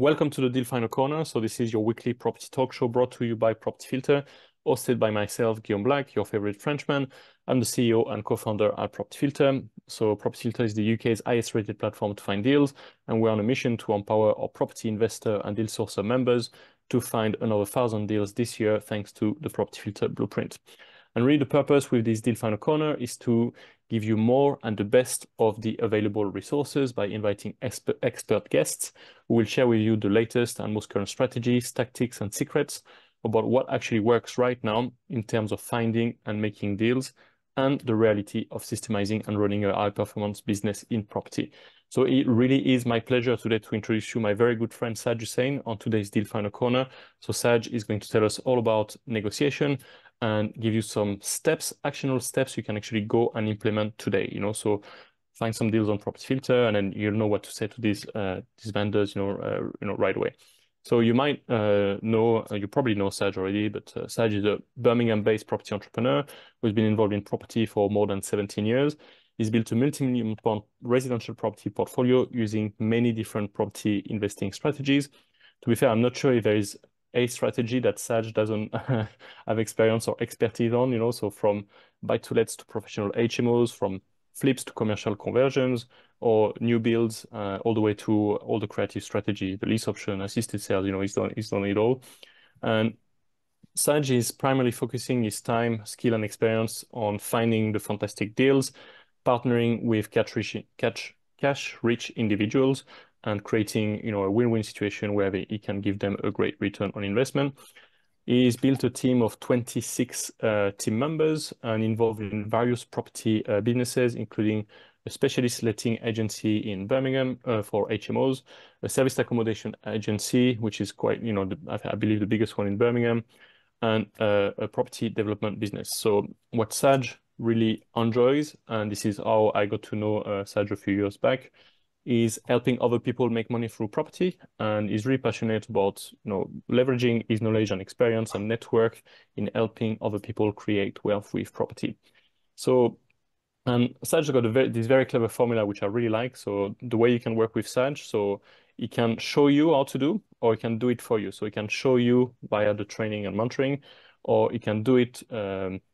Welcome to the Deal Finder Corner. So this is your weekly property talk show brought to you by Property Filter, hosted by myself, Guillaume Black, your favorite Frenchman. I'm the CEO and co-founder at Property Filter. So Property Filter is the UK's highest rated platform to find deals, and we're on a mission to empower our property investor and deal sourcer members to find another 1,000 deals this year thanks to the Property Filter blueprint. And really the purpose with this Deal Finder Corner is to give you more and the best of the available resources by inviting expert guests who will share with you the latest and most current strategies, tactics, and secrets about what actually works right now in terms of finding and making deals and the reality of systemizing and running a high-performance business in property. So it really is my pleasure today to introduce you my very good friend Saj Hussain on today's Deal Finder Corner. So Saj is going to tell us all about negotiation and give you some steps, actionable steps you can actually go and implement today. So find some deals on Property Filter, and then you'll know what to say to these vendors, right away. So you might know, you probably know Saj already, but Saj is a Birmingham-based property entrepreneur who's been involved in property for more than 17 years. He's built a multi-million pound residential property portfolio using many different property investing strategies. To be fair, I'm not sure if there is a strategy that Saj doesn't have experience or expertise on, so from buy-to-lets to professional HMOs, from flips to commercial conversions, or new builds, all the way to all the creative strategy, the lease option, assisted sales, he's done it all. And Saj is primarily focusing his time, skill, and experience on finding the fantastic deals, partnering with cash-rich individuals, and creating, a win-win situation where he can give them a great return on investment. He's built a team of 26 team members and involved in various property businesses, including a specialist letting agency in Birmingham for HMOs, a service accommodation agency, which is quite, I believe the biggest one in Birmingham, and a property development business. So what Saj really enjoys, and this is how I got to know Saj a few years back, is helping other people make money through property, and is really passionate about leveraging his knowledge and experience and network in helping other people create wealth with property. So, and Saj got this very clever formula which I really like. So the way you can work with Saj, so he can show you how to do, or he can do it for you. So he can show you via the training and mentoring, or he can do it,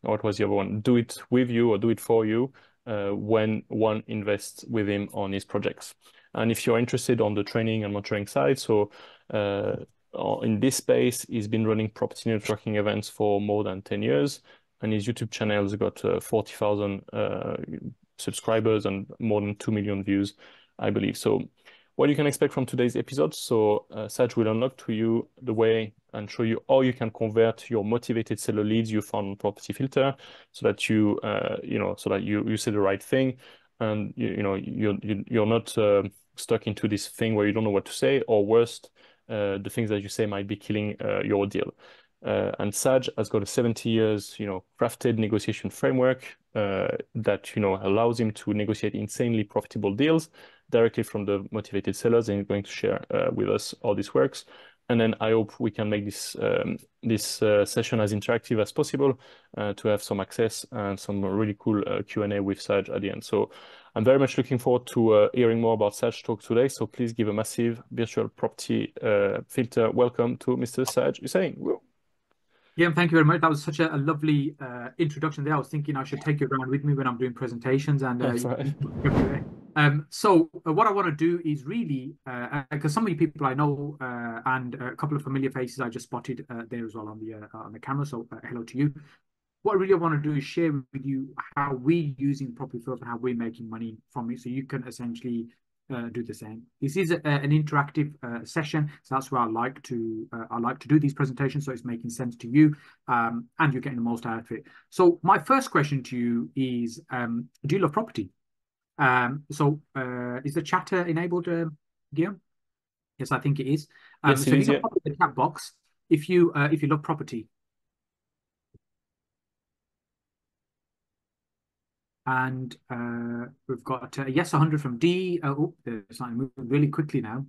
what was the other one? Do it with you or do it for you when one invests with him on his projects. And if you're interested on the training and mentoring side, so in this space, he's been running property networking events for more than 10 years, and his YouTube channel has got 40,000 subscribers and more than 2 million views, I believe. So what you can expect from today's episode. So Saj will unlock to you the way and show you how you can convert your motivated seller leads you found on Property Filter, so that you say the right thing, and you're not stuck into this thing where you don't know what to say, or worst, the things that you say might be killing your deal. And Saj has got a 70 years, crafted negotiation framework that, allows him to negotiate insanely profitable deals directly from the motivated sellers, and he's going to share with us how this works. And then I hope we can make this session as interactive as possible to have some access and some really cool Q&A with Saj at the end. So I'm very much looking forward to hearing more about Saj talk today. So please give a massive virtual property filter welcome to Mr. Saj Hussain. Whoa. Yeah, thank you very much. That was such a lovely introduction there. I was thinking I should take you around with me when I'm doing presentations. And so what I want to do is really, because some of you people I know and a couple of familiar faces I just spotted there as well on the camera. So hello to you. What I really want to do is share with you how we're using Property Filter and how we're making money from it, so you can essentially do the same. This is an interactive session, so that's where I like to do these presentations, so it's making sense to you and you're getting the most out of it. So my first question to you is, do you love property? So is the chatter enabled, Guillaume? Yes, I think it is. Yes, so it is, you can pop in the chat box if you love property. And we've got yes, 100 from D. Oh, it's not moving really quickly now.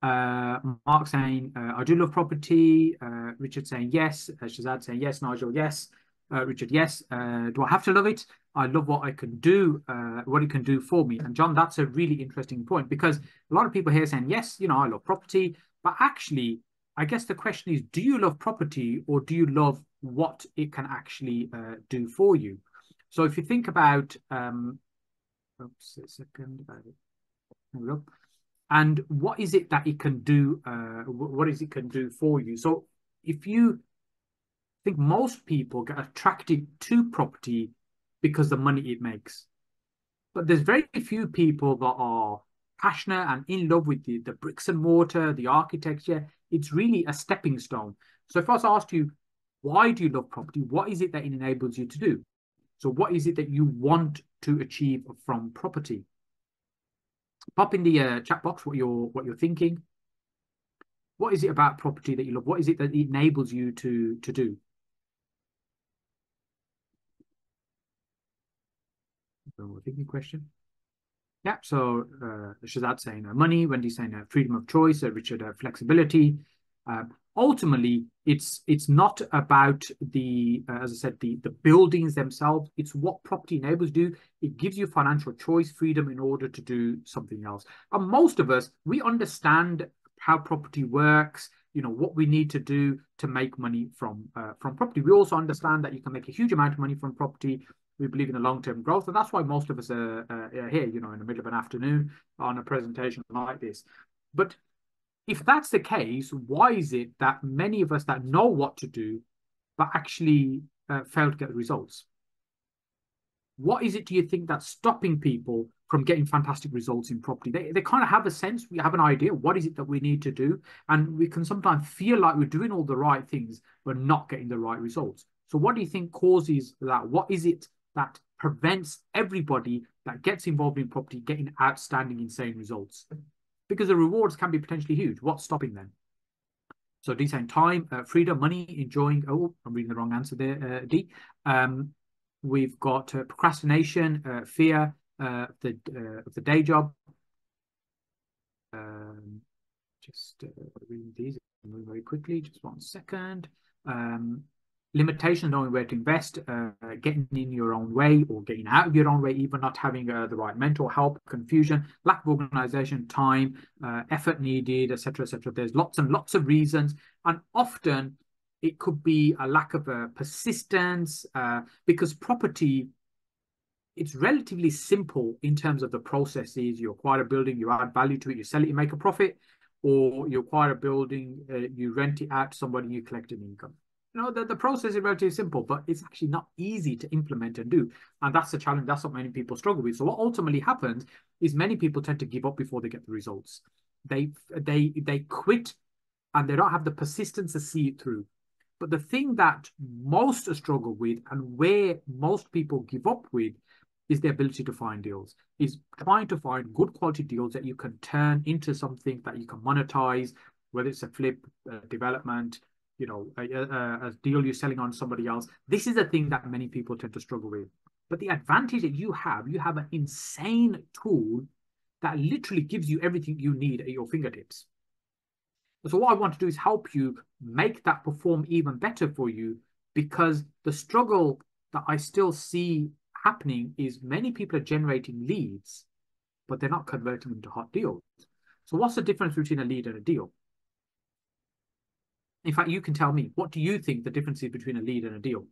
Mark saying, I do love property. Richard saying yes. Shazad saying yes. Nigel, yes. Richard, yes. Do I have to love it? I love what I can do. what it can do for me. And John, that's a really interesting point, because a lot of people here are saying, yes, you know, I love property, but actually, I guess the question is, do you love property, or do you love what it can actually do for you? So if you think about, oops, a second, there we go. And what is it that it can do? What is it can do for you? So if you think, most people get attracted to property because the money it makes, but there's very few people that are passionate and in love with the bricks and mortar, the architecture. It's really a stepping stone. So if I was asked you, why do you love property? What is it that it enables you to do? So what is it that you want to achieve from property? Pop in the chat box what you're thinking. What is it about property that you love? What is it that it enables you to do? So thinking question. Yeah, so Shazad saying money, Wendy saying freedom of choice, Richard flexibility. Ultimately, it's not about the as I said, the buildings themselves. It's what property enables you. It gives you financial choice, freedom in order to do something else. And most of us, we understand how property works. You know what we need to do to make money from property. We also understand that you can make a huge amount of money from property. We believe in the long-term growth, and that's why most of us are here, you know, in the middle of an afternoon on a presentation like this. But if that's the case, why is it that many of us that know what to do, but actually fail to get the results? What is it, do you think, that's stopping people from getting fantastic results in property? They kind of have a sense, we have an idea, what is it that we need to do? And we can sometimes feel like we're doing all the right things, but not getting the right results. So what do you think causes that? What is it that prevents everybody that gets involved in property getting outstanding, insane results? Because the rewards can be potentially huge. What's stopping them? So D saying time, freedom, money, enjoying. Oh, I'm reading the wrong answer there, D. We've got procrastination, fear of the day job. Just reading these very quickly. Just 1 second. Limitation, knowing where to invest, getting in your own way or getting out of your own way, even not having the right mental help, confusion, lack of organization, time, effort needed, etc., etc. There's lots and lots of reasons, and often it could be a lack of persistence, because property, it's relatively simple in terms of the processes. You acquire a building, you add value to it, you sell it, you make a profit, or you acquire a building, you rent it out to somebody, you collect an income. You know, the process is relatively simple, but it's actually not easy to implement and do. And that's the challenge. That's what many people struggle with. So what ultimately happens is many people tend to give up before they get the results. They quit, and they don't have the persistence to see it through. But the thing that most struggle with, and where most people give up with, is the ability to find deals, is trying to find good quality deals that you can turn into something that you can monetize, whether it's a flip, development, you know, a deal you're selling on somebody else. This is a thing that many people tend to struggle with. But the advantage that you have an insane tool that literally gives you everything you need at your fingertips. So what I want to do is help you make that perform even better for you, because the struggle that I still see happening is many people are generating leads, but they're not converting them to hot deals. So what's the difference between a lead and a deal? In fact, you can tell me, what do you think the difference is between a lead and a deal?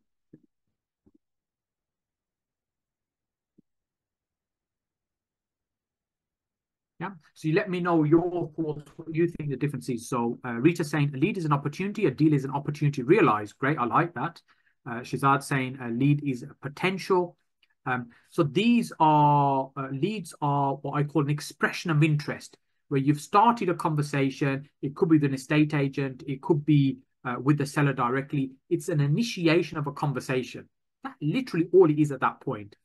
Yeah. So you let me know your thoughts, what you think the difference is. So Rita saying a lead is an opportunity, a deal is an opportunity realized. Great, I like that. Shazad saying a lead is a potential. So these are leads are what I call an expression of interest, where you've started a conversation. It could be with an estate agent, it could be with the seller directly. It's an initiation of a conversation. That's literally all it is at that point.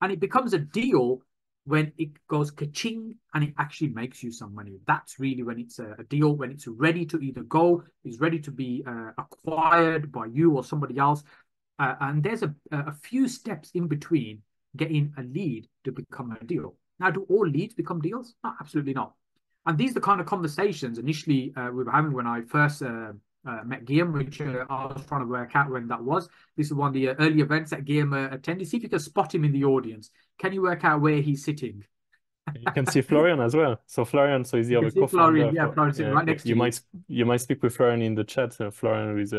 And it becomes a deal when it goes ka-ching and it actually makes you some money. That's really when it's a deal, when it's ready to either go, is ready to be acquired by you or somebody else. And there's a few steps in between getting a lead to become a deal. Now, do all leads become deals? No, absolutely not. And these are the kind of conversations initially we were having when I first met Guillaume, which I was trying to work out when that was. This is one of the early events that Guillaume attended. See if you can spot him in the audience. Can you work out where he's sitting? You can see Florian as well. So Florian, so he's the You can other see Florian. co-founder. Yeah, Florian sitting right next to you. You might speak with Florian in the chat. Florian is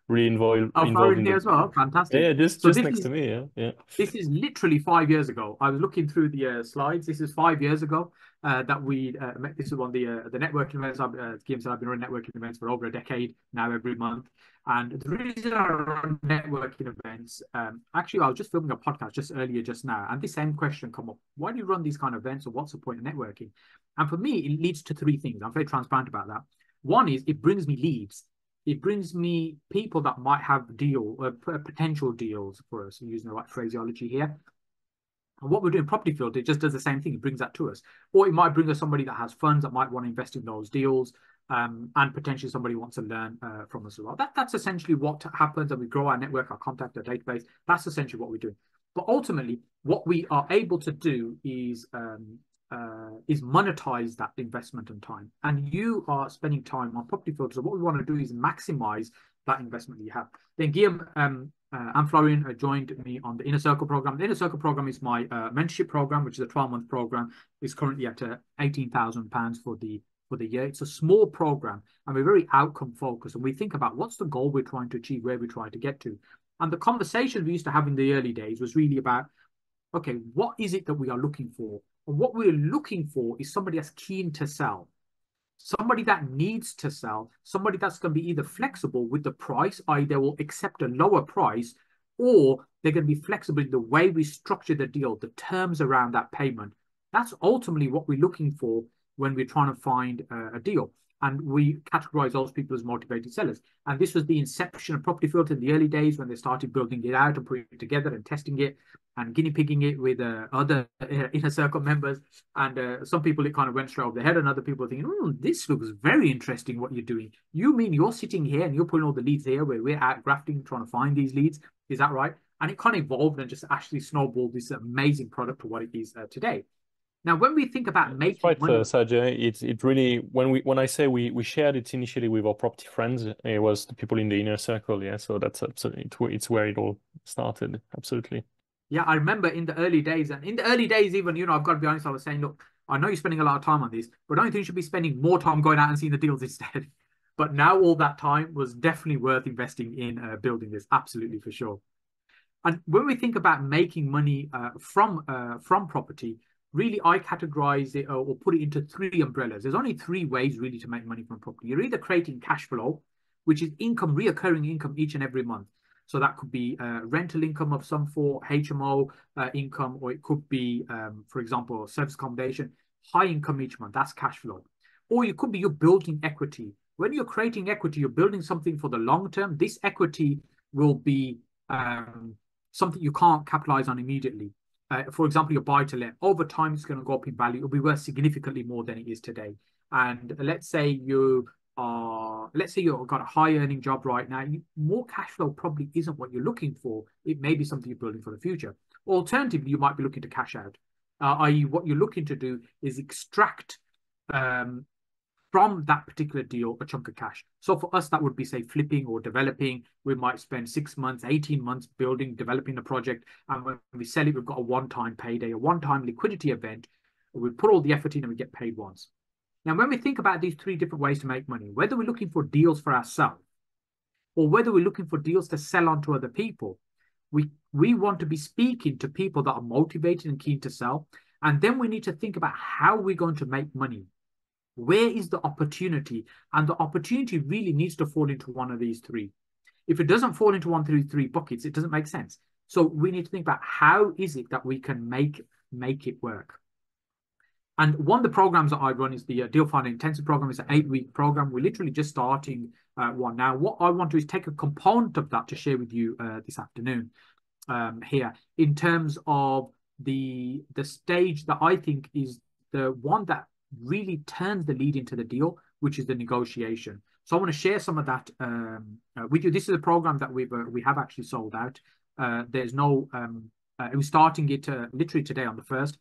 really Oh, involved Florian in here the as well. Fantastic. yeah, So just this next to is me. Yeah, yeah. This is literally 5 years ago. I was looking through the slides. This is 5 years ago that we met. This is one of the networking events. Kim said I've been running networking events for over a decade now, every month. And the reason I run networking events, actually, I was just filming a podcast just now, and this same question come up: why do you run these kind of events, or what's the point of networking? And for me, it leads to three things. I'm very transparent about that. One is it brings me leads. It brings me people that might have potential deals for us, using the right phraseology here. And what we're doing, Property Filter, it just does the same thing. It brings that to us. Or it might bring us somebody that has funds that might want to invest in those deals, and potentially somebody wants to learn from us as well. That's essentially what happens, and we grow our network, our contact, our database. That's essentially what we're doing. But ultimately, what we are able to do is monetize that investment and time. And you are spending time on Property Filter. So what we want to do is maximize that investment that you have. Then Guillaume and Florian joined me on the Inner Circle program. The Inner Circle program is my mentorship program, which is a 12-month program. It's currently at £18,000 for the year. It's a small program, and we're very outcome focused. And we think about what's the goal we're trying to achieve, where we're trying to get to. And the conversation we used to have in the early days was really about, okay, what is it that we are looking for? And what we're looking for is somebody that's keen to sell, somebody that needs to sell, somebody that's going to be either flexible with the price, i.e., they will accept a lower price, or they're going to be flexible in the way we structure the deal, the terms around that payment. That's ultimately what we're looking for when we're trying to find a deal. And we categorize those people as motivated sellers. And this was the inception of Property Filter in the early days, when they started building it out and putting it together and testing it and guinea pigging it with other Inner Circle members. And some people, it kind of went straight over their head, and other people thinking, oh, this looks very interesting what you're doing. You mean you're sitting here and you're putting all the leads here where we're out grafting, trying to find these leads? Is that right? And it kind of evolved and just actually snowballed this amazing product to what it is today. Now, when we think about making right, money, Saj, it really, when I say we shared it initially with our property friends, it was the people in the Inner Circle. Yeah, so that's absolutely it's where it all started. Absolutely. yeah, I remember in the early days, and in the early days, even, I've got to be honest, I was saying, look, I know you're spending a lot of time on this, but I don't think you should be spending more time going out and seeing the deals instead. But now all that time was definitely worth investing in building this, absolutely, for sure. And when we think about making money from property, really, I categorize it or put it into three umbrellas. There's only three ways really to make money from property. You're either creating cash flow, which is income, reoccurring income each and every month. So that could be rental income of some form, HMO income, or it could be, for example, service accommodation, high income each month. That's cash flow. Or you could be you're building equity. When you're creating equity, you're building something for the long term. This equity will be something you can't capitalize on immediately. For example, your buy to let, over time, it's going to go up in value. It'll be worth significantly more than it is today. And let's say you've got a high earning job right now. More cash flow probably isn't what you're looking for. It may be something you're building for the future. Alternatively, you might be looking to cash out, i.e., what you're looking to do is extract from that particular deal a chunk of cash. So for us, that would be, say, flipping or developing. We might spend 6 months, 18 months building, developing the project. And when we sell it, we've got a one-time payday, a one-time liquidity event. We put all the effort in and we get paid once. Now, when we think about these three different ways to make money, whether we're looking for deals for ourselves or whether we're looking for deals to sell on to other people, we want to be speaking to people that are motivated and keen to sell. And then we need to think about how we're going to make money. Where is the opportunity? And the opportunity really needs to fall into one of these three. If it doesn't fall into one of these three buckets, it doesn't make sense. So we need to think about how is it that we can make it work. And one of the programs that I run is the Deal Finder Intensive program. It's an 8-week program. We're literally just starting one now. What I want to do is take a component of that to share with you this afternoon here, in terms of the stage that I think is the one that really turns the lead into the deal, which is the negotiation. So I want to share some of that with you. This is a program that we have actually sold out. There's no, we're starting it literally today on the 1st.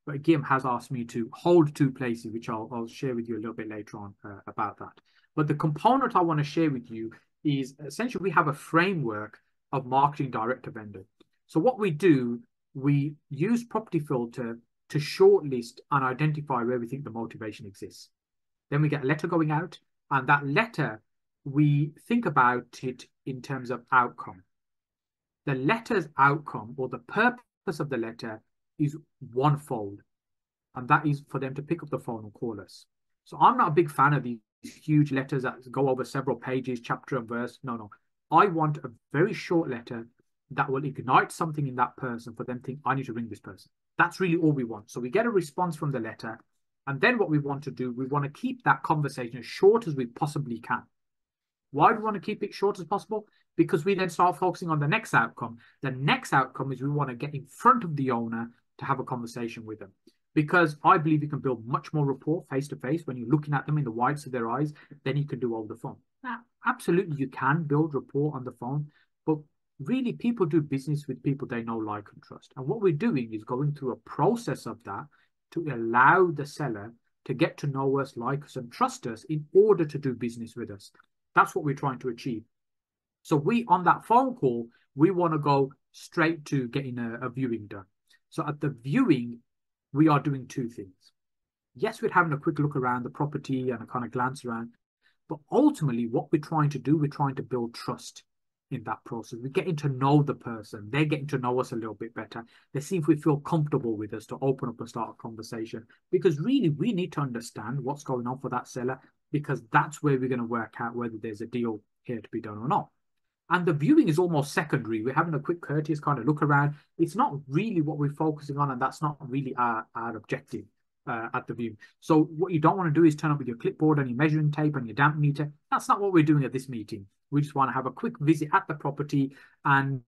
But Guillaume has asked me to hold 2 places, which I'll share with you a little bit later on about that. But the component I want to share with you is essentially we have a framework of marketing direct to vendor. So what we do, we use property filter to shortlist and identify where we think the motivation exists. Then we get a letter going out, and that letter, we think about it in terms of outcome. The letter's outcome, or the purpose of the letter, is onefold, and that is for them to pick up the phone and call us. So I'm not a big fan of these huge letters that go over several pages, chapter and verse. No. I want a very short letter that will ignite something in that person for them to think, I need to ring this person. That's really all we want. So we get a response from the letter. And then what we want to do, we want to keep that conversation as short as we possibly can. Why do we want to keep it short as possible? Because we then start focusing on the next outcome. The next outcome is we want to get in front of the owner to have a conversation with them. Because I believe you can build much more rapport face to face when you're looking at them in the whites of their eyes than you can do over the phone. Now, absolutely, you can build rapport on the phone, but really people do business with people they know, like, and trust. And what we're doing is going through a process of that to allow the seller to get to know us, like us, and trust us in order to do business with us. That's what we're trying to achieve. So we, on that phone call, we want to go straight to getting a viewing done. So at the viewing, we are doing two things. Yes, we're having a quick look around the property and a kind of glance around, but ultimately what we're trying to do, we're trying to build trust in that process. We're getting to know the person. They're getting to know us a little bit better. They see if we feel comfortable with us to open up and start a conversation, because really we need to understand what's going on for that seller, because that's where we're going to work out whether there's a deal here to be done or not. And the viewing is almost secondary. We're having a quick courteous kind of look around. It's not really what we're focusing on, and that's not really our objective at the viewing. So what you don't want to do is turn up with your clipboard and your measuring tape and your damp meter. That's not what we're doing at this meeting. We just want to have a quick visit at the property, and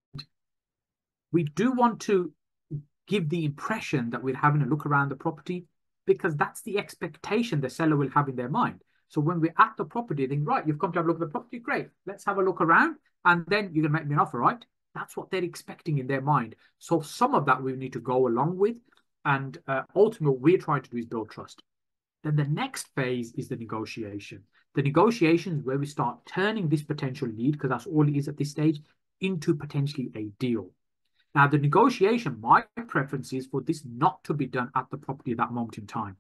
we do want to give the impression that we're having a look around the property, because that's the expectation the seller will have in their mind. So when we're at the property, they think, right, you've come to have a look at the property, great, let's have a look around, and then you're going to make me an offer, right? That's what they're expecting in their mind. So some of that we need to go along with, and ultimately what we're trying to do is build trust. Then the next phase is the negotiation. The negotiation is where we start turning this potential lead, because that's all it is at this stage, into potentially a deal. Now, the negotiation, my preference is for this not to be done at the property at that moment in time,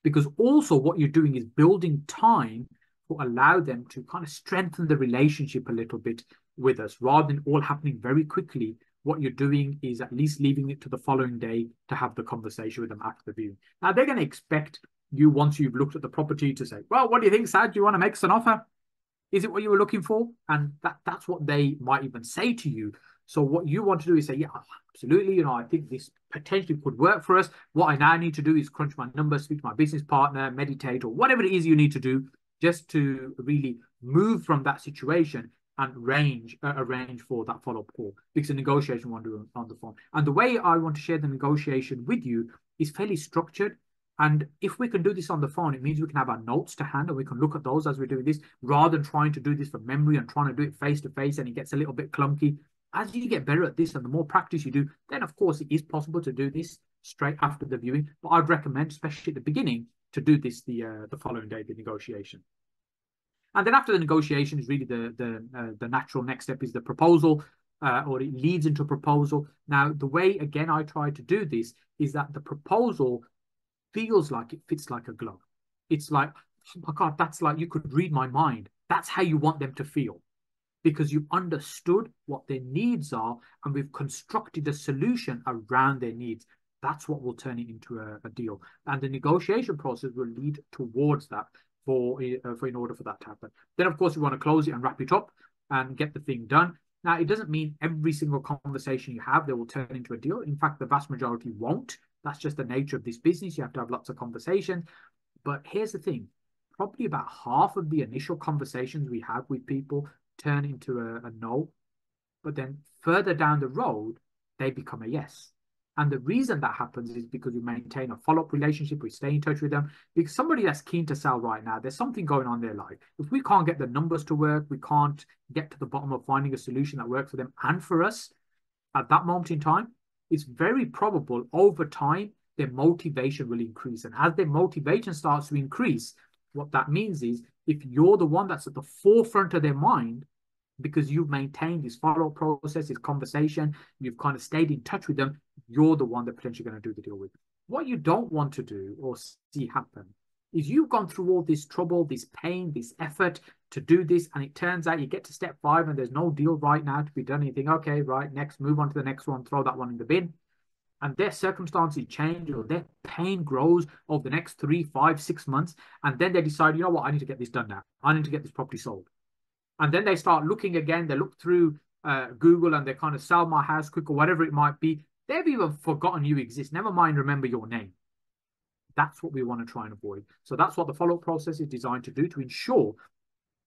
because also what you're doing is building time to allow them to kind of strengthen the relationship a little bit with us, rather than all happening very quickly. What you're doing is at least leaving it to the following day to have the conversation with them after the viewing. Now, they're going to expect you, once you've looked at the property, to say, well, what do you think, Saj? Do you want to make us an offer? Is it what you were looking for? And that's what they might even say to you. So what you want to do is say, yeah, absolutely, I think this potentially could work for us. What I now need to do is crunch my numbers, speak to my business partner, meditate, or whatever it is you need to do just to really move from that situation and arrange for that follow-up call, because the negotiation we want to do on the phone. And the way I want to share the negotiation with you is fairly structured. And if we can do this on the phone, it means we can have our notes to hand and we can look at those as we're doing this, rather than trying to do this from memory and trying to do it face to face, and it gets a little bit clunky. As you get better at this and the more practice you do, then of course it is possible to do this straight after the viewing. But I'd recommend, especially at the beginning, to do this the following day, the negotiation. And then after the negotiation is really the natural next step is the proposal, or it leads into a proposal. Now, the way, again, I try to do this is that the proposal feels like it fits like a glove. It's like, oh my God, that's like you could read my mind. That's how you want them to feel, because you've understood what their needs are and we've constructed a solution around their needs. That's what will turn it into a deal. And the negotiation process will lead towards that for in order for that to happen. Then, of course, we want to close it and wrap it up and get the thing done. Now, it doesn't mean every single conversation you have, they will turn into a deal. In fact, the vast majority won't. That's just the nature of this business. You have to have lots of conversations. But here's the thing. Probably about half of the initial conversations we have with people turn into a no. But then further down the road, they become a yes. And the reason that happens is because we maintain a follow-up relationship, we stay in touch with them. Because somebody that's keen to sell right now, there's something going on in their life. If we can't get the numbers to work, we can't get to the bottom of finding a solution that works for them and for us at that moment in time, it's very probable over time their motivation will increase. And as their motivation starts to increase, what that means is if you're the one that's at the forefront of their mind, because you've maintained this follow-up process, this conversation, you've kind of stayed in touch with them, you're the one they're potentially going to do the deal with. What you don't want to do or see happen is you've gone through all this trouble, this pain, this effort to do this, and it turns out you get to step 5 and there's no deal right now to be done. You think, okay, right, next, move on to the next one, throw that one in the bin. And their circumstances change or their pain grows over the next 3, 5, 6 months. And then they decide, you know what, I need to get this done now. I need to get this property sold. And then they start looking again. They look through Google and they kind of sell my house quick or whatever it might be. They've even forgotten you exist. Never mind, remember your name. That's what we want to try and avoid. So that's what the follow-up process is designed to do, to ensure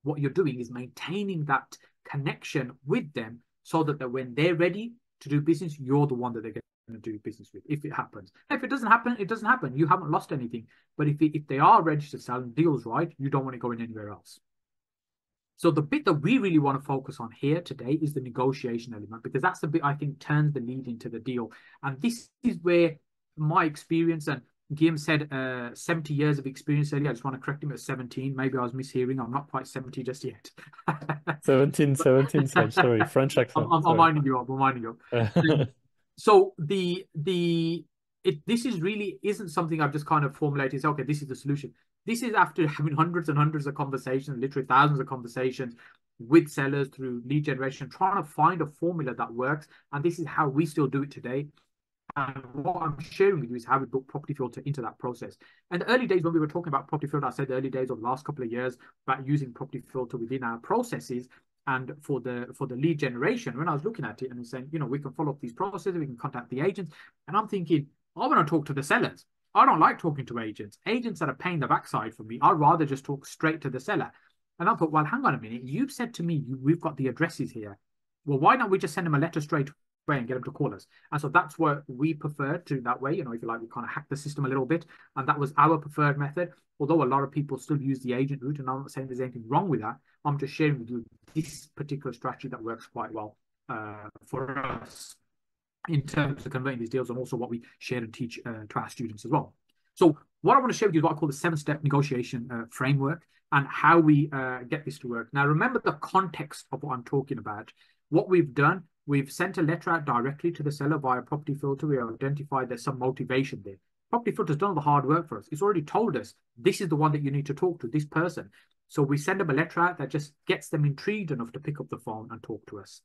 what you're doing is maintaining that connection with them so that when they're ready to do business, you're the one that they're going to do business with, if it happens. If it doesn't happen, it doesn't happen. You haven't lost anything. But if they are ready to sell and deals right, you don't want to go in anywhere else. So the bit that we really want to focus on here today is the negotiation element, because that's the bit I think turns the lead into the deal. And this is where my experience, and Guillaume said 70 years of experience earlier. I just want to correct him at 17. Maybe I was mishearing. I'm not quite 70 just yet. 17, Saj. Sorry, French accent. I'm winding you up. I'm winding you up. So this is really isn't something I've just kind of formulated. Okay, this is the solution. This is after having hundreds and hundreds of conversations, literally thousands of conversations with sellers through lead generation, trying to find a formula that works. And this is how we still do it today. And what I'm sharing with you is how we built Property Filter into that process. And the early days when we were talking about Property Filter, I said the early days of the last couple of years about using Property Filter within our processes. And for the lead generation, when I was looking at it and saying, you know, we can follow up these processes, we can contact the agents. And I'm thinking, I want to talk to the sellers. I don't like talking to agents. Agents that are paying the backside for me. I'd rather just talk straight to the seller. And I thought, well, hang on a minute. You've said to me, we've got the addresses here. Well, why don't we just send them a letter straight away and get them to call us? And so that's what we prefer to that way. You know, if you like, we kind of hack the system a little bit. And that was our preferred method. Although a lot of people still use the agent route, and I'm not saying there's anything wrong with that. I'm just sharing with you this particular strategy that works quite well for us in terms of converting these deals, and also what we share and teach to our students as well. So what I want to share with you is what I call the 7-step negotiation framework and how we get this to work. Now, remember the context of what I'm talking about. What we've done, we've sent a letter out directly to the seller via Property Filter. We identified there's some motivation there. Property Filter's done all the hard work for us. It's already told us this is the one that you need to talk to, this person. So we send them a letter out that just gets them intrigued enough to pick up the phone and talk to us.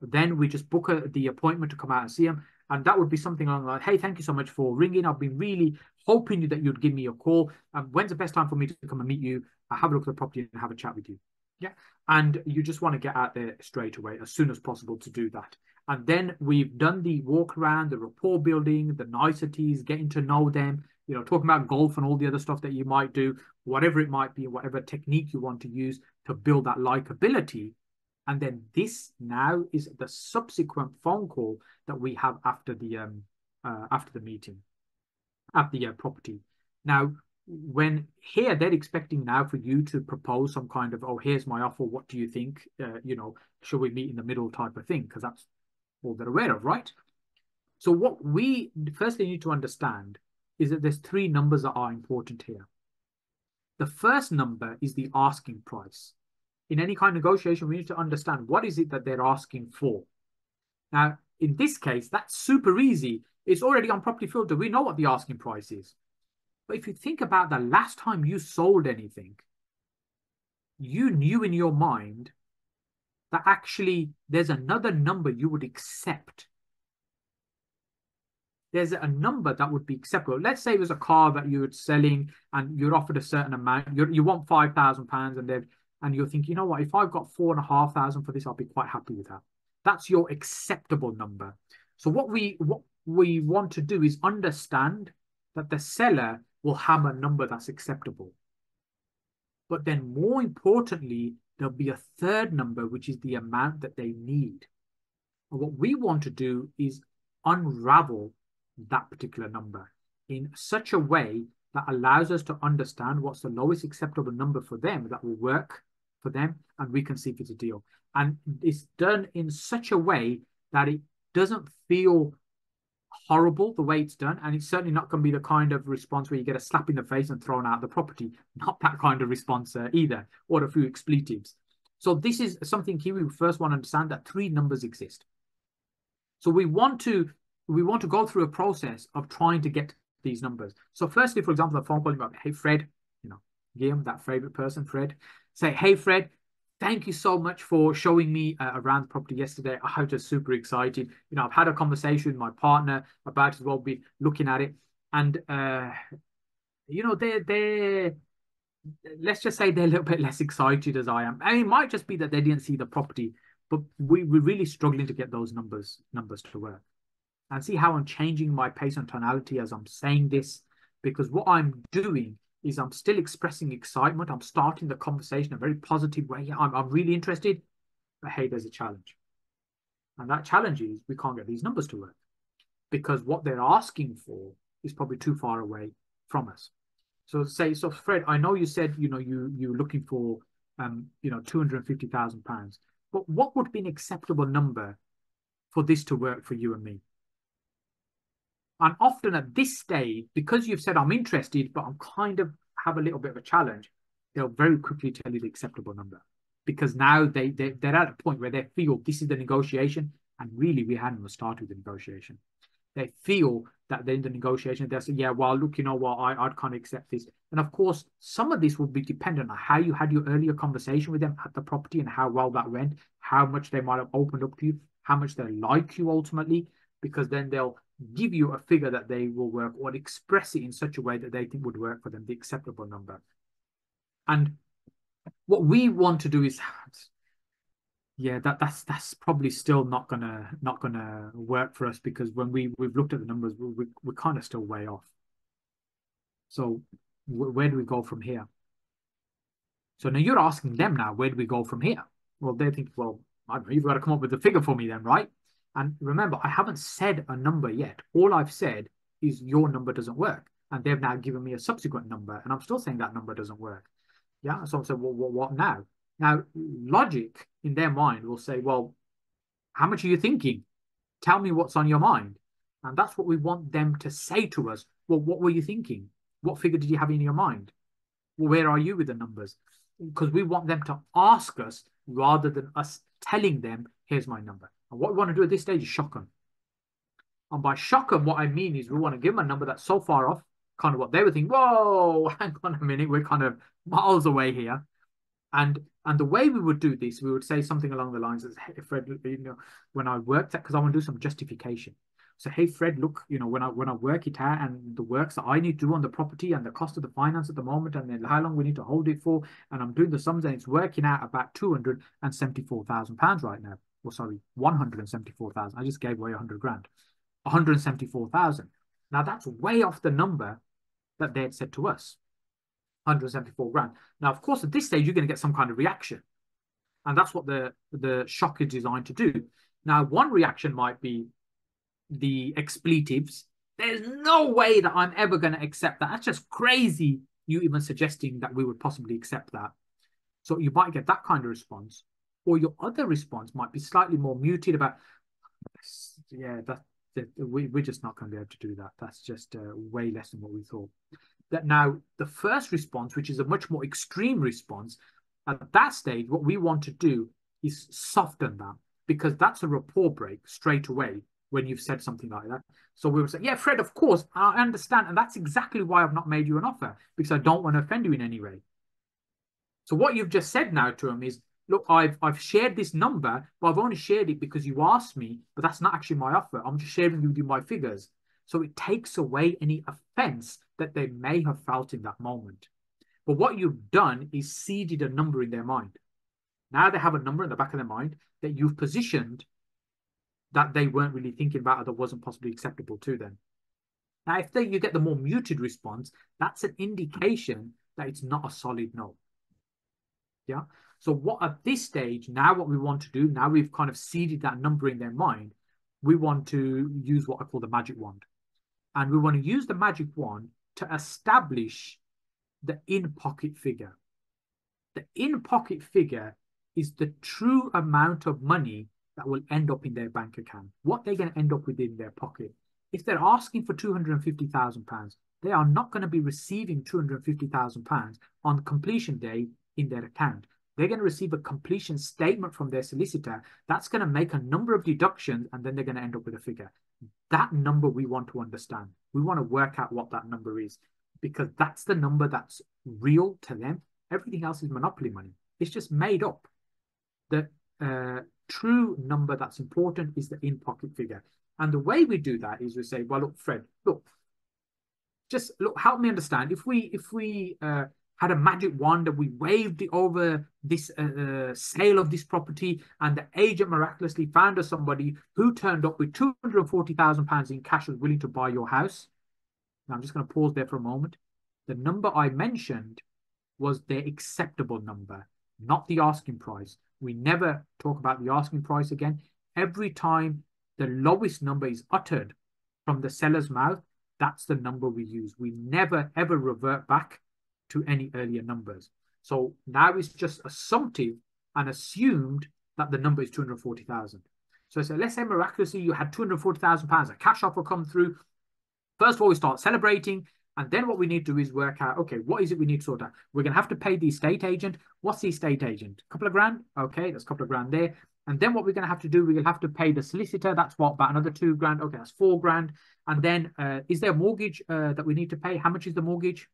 Then we just book the appointment to come out and see them. And that would be something along like, hey, thank you so much for ringing. I've been really hoping that you'd give me a call. When's the best time for me to come and meet you? Have a look at the property and have a chat with you. Yeah. And you just want to get out there straight away as soon as possible to do that. And then we've done the walk around, the rapport building, the niceties, getting to know them, you know, talking about golf and all the other stuff that you might do, whatever it might be, whatever technique you want to use to build that likability. And then this now is the subsequent phone call that we have after the meeting at the property. Now, when here they're expecting now for you to propose some kind of, oh, here's my offer. What do you think? You know, should we meet in the middle type of thing? Because that's all they're aware of, right? So what we firstly need to understand is that there's 3 numbers that are important here. The first number is the asking price. In any kind of negotiation, we need to understand what is it that they're asking for. Now, in this case, that's super easy. It's already on Property Filter. We know what the asking price is. But if you think about the last time you sold anything, you knew in your mind that actually there's another number you would accept. There's a number that would be acceptable. Let's say it was a car that you were selling and you're offered a certain amount. You want £5,000 and you're thinking, you know what, if I've got 4,500 for this, I'll be quite happy with that. That's your acceptable number. So what we want to do is understand that the seller will have a number that's acceptable. But then more importantly, there'll be a third number, which is the amount that they need. And what we want to do is unravel that particular number in such a way that allows us to understand what's the lowest acceptable number for them that will work for them, and we can see if it's a deal. And it's done in such a way that it doesn't feel horrible the way it's done, and it's certainly not going to be the kind of response where you get a slap in the face and thrown out of the property. Not that kind of response either, or a few expletives. So this is something here we first want to understand, that three numbers exist. So we want to go through a process of trying to get these numbers. So firstly, for example, the phone call about, hey Fred, Guillaume, that favorite person, Fred, say, hey Fred, thank you so much for showing me around the property yesterday. I was just super excited. I've had a conversation with my partner about it. We'll be looking at it, and they're let's just say they're a little bit less excited as I am. I mean, it might just be that they didn't see the property, but we're really struggling to get those numbers to work. And see how I'm changing my pace and tonality as I'm saying this, because what I'm doing is I'm still expressing excitement. I'm starting the conversation in a very positive way. Yeah, I'm really interested, but hey, there's a challenge. And that challenge is we can't get these numbers to work because what they're asking for is probably too far away from us. So Fred, I know you said, you're looking for, £250,000, but what would be an acceptable number for this to work for you and me? And often at this stage, because you've said I'm interested, but I'm kind of have a little bit of a challenge, they'll very quickly tell you the acceptable number, because now they're at a point where they feel this is the negotiation, and really we hadn't even started the negotiation. They feel that they're in the negotiation. They'll say, yeah, well, look, you know what, I'd kind of accept this. And of course, some of this will be dependent on how you had your earlier conversation with them at the property and how well that went, how much they might have opened up to you, how much they like you ultimately, because then they'll give you a figure that they will work, or express it in such a way that they think would work for them, the acceptable number. And what we want to do is, yeah, that's probably still not gonna work for us, because when we've looked at the numbers, we're kind of still way off. So where do we go from here? So now you're asking them now, where do we go from here? Well, they think, well, I don't know, you've got to come up with a figure for me then, right? And remember, I haven't said a number yet. All I've said is your number doesn't work. And they've now given me a subsequent number, and I'm still saying that number doesn't work. Yeah. So I'm saying, well, what now? Now, logic in their mind will say, well, how much are you thinking? Tell me what's on your mind. And that's what we want them to say to us. Well, what were you thinking? What figure did you have in your mind? Well, where are you with the numbers? Because we want them to ask us rather than us telling them, here's my number. And what we want to do at this stage is shock them. And by shock them, what I mean is we want to give them a number that's so far off, kind of what they were thinking, whoa, hang on a minute, we're kind of miles away here. And the way we would do this, we would say something along the lines of, hey, Fred, when I worked at, because I want to do some justification. So, hey, Fred, look, when I work it out and the works that I need to do on the property and the cost of the finance at the moment, and then how long we need to hold it for, and I'm doing the sums, and it's working out about £274,000 right now. Well, sorry, 174,000. I just gave away 100 grand. 174,000. Now that's way off the number that they had said to us. 174 grand. Now, of course, at this stage, you're going to get some kind of reaction. And that's what the shock is designed to do. Now, one reaction might be the expletives. There's no way that I'm ever going to accept that. That's just crazy, you even suggesting that we would possibly accept that. So you might get that kind of response. Or your other response might be slightly more muted about, yeah, we're just not going to be able to do that. That's just way less than what we thought. That now the first response, which is a much more extreme response, at that stage, what we want to do is soften that, because that's a rapport break straight away when you've said something like that. So we will say, yeah, Fred, of course, I understand. And that's exactly why I've not made you an offer, because I don't want to offend you in any way. So what you've just said now to him is, look, I've shared this number, but I've only shared it because you asked me, but that's not actually my offer. I'm just sharing with you my figures. So it takes away any offense that they may have felt in that moment. But what you've done is seeded a number in their mind. Now they have a number in the back of their mind that you've positioned that they weren't really thinking about, or that wasn't possibly acceptable to them. Now, if you get the more muted response, that's an indication that it's not a solid no. Yeah. So what at this stage, now what we want to do, now we've kind of seeded that number in their mind, we want to use what I call the magic wand. And we want to use the magic wand to establish the in-pocket figure. The in-pocket figure is the true amount of money that will end up in their bank account, what they're going to end up with in their pocket. If they're asking for £250,000, they are not going to be receiving £250,000 on completion day in their account. they're going to receive a completion statement from their solicitor. That's going to make a number of deductions, and then they're going to end up with a figure. That number we want to understand. We want to work out what that number is, because that's the number that's real to them. Everything else is monopoly money. It's just made up. The true number that's important is the in-pocket figure. And the way we do that is we say, well, look, Fred, look, just look, help me understand. If we had a magic wand and we waved it over this sale of this property, and the agent miraculously found us somebody who turned up with £240,000 in cash, was willing to buy your house. Now I'm just going to pause there for a moment. The number I mentioned was their acceptable number, not the asking price. We never talk about the asking price again. Every time the lowest number is uttered from the seller's mouth, that's the number we use. We never, ever revert back to any earlier numbers. So now it's just assumptive and assumed that the number is 240,000. So let's say miraculously you had £240,000, a cash offer come through. First of all, we start celebrating. And then what we need to do is work out, okay, what is it we need to sort out? We're going to have to pay the estate agent. What's the estate agent? A couple of grand? Okay, that's a couple of grand there. And then what we're going to have to do, we're going to have to pay the solicitor. That's what, about another 2 grand. Okay, that's 4 grand. And then is there a mortgage that we need to pay? How much is the mortgage?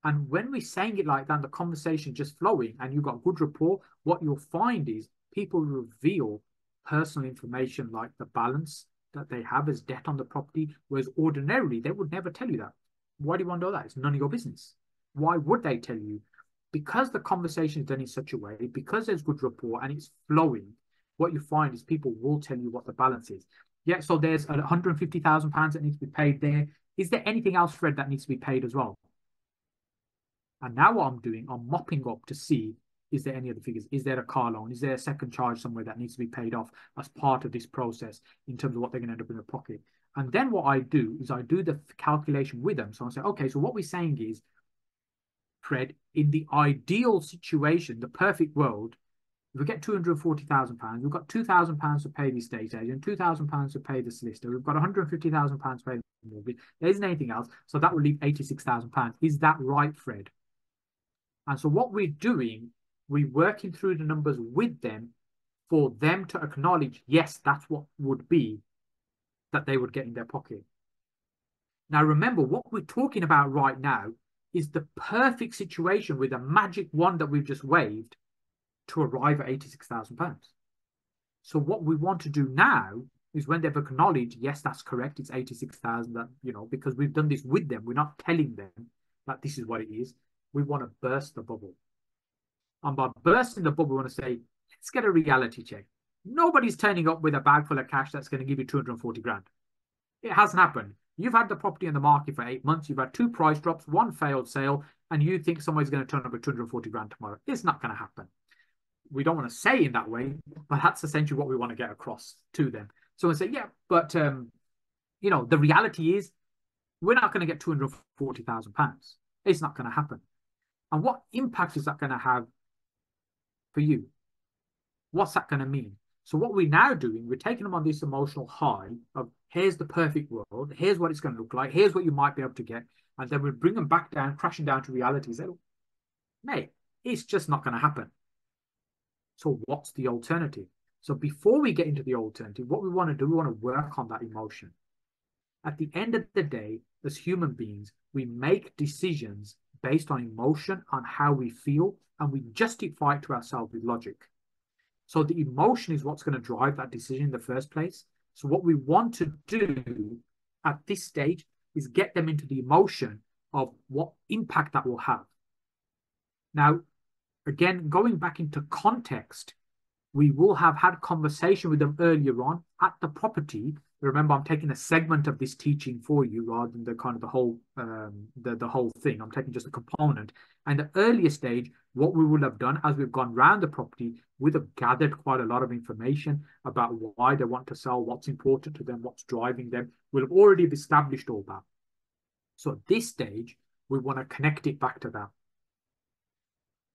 And when we're saying it like that, the conversation just flowing and you've got good rapport, what you'll find is people reveal personal information like the balance that they have as debt on the property, whereas ordinarily they would never tell you that. Why do you want to know that? It's none of your business. Why would they tell you? Because the conversation is done in such a way, because there's good rapport and it's flowing, what you find is people will tell you what the balance is. Yeah, so there's £150,000 that needs to be paid there. Is there anything else, Fred, that needs to be paid as well? And now what I'm doing, I'm mopping up to see, is there any other figures? Is there a car loan? Is there a second charge somewhere that needs to be paid off as part of this process in terms of what they're going to end up in their pocket? And then what I do is I do the calculation with them. So I say, okay, so what we're saying is, Fred, in the ideal situation, the perfect world, if we get £240,000, we've got £2,000 to pay the estate agent, £2,000 to pay the solicitor, we've got £150,000 to pay the mortgage, there isn't anything else, so that will leave £86,000. Is that right, Fred? And so what we're doing, we're working through the numbers with them for them to acknowledge, yes, that's what would be that they would get in their pocket. Now, remember, what we're talking about right now is the perfect situation with a magic wand that we've just waved to arrive at £86,000. So what we want to do now is when they've acknowledged, yes, that's correct, it's 86,000, that, you know, because we've done this with them, we're not telling them that this is what it is. We want to burst the bubble. And by bursting the bubble, we want to say, let's get a reality check. Nobody's turning up with a bag full of cash that's going to give you 240 grand. It hasn't happened. You've had the property in the market for 8 months. You've had 2 price drops, 1 failed sale, and you think somebody's going to turn up with 240 grand tomorrow. It's not going to happen. We don't want to say in that way, but that's essentially what we want to get across to them. So we say, yeah, but you know, the reality is we're not going to get £240,000. It's not going to happen. And what impact is that going to have for you? What's that going to mean? So what we're now doing, we're taking them on this emotional high of here's the perfect world, here's what it's going to look like, here's what you might be able to get, and then we bring them back down, crashing down to reality. Say, mate, it's just not going to happen. So what's the alternative? So before we get into the alternative, what we want to do, we want to work on that emotion. At the end of the day, as human beings, we make decisions based on emotion, on how we feel, and we justify it to ourselves with logic. So the emotion is what's going to drive that decision in the first place. So what we want to do at this stage is get them into the emotion of what impact that will have. Now, again, going back into context, we will have had conversation with them earlier on at the property. Remember, I'm taking a segment of this teaching for you rather than the kind of the whole thing. I'm taking just a component. And the earlier stage, what we will have done as we've gone around the property, we'd have gathered quite a lot of information about why they want to sell, what's important to them, what's driving them. We'll have already established all that. So at this stage, we want to connect it back to that.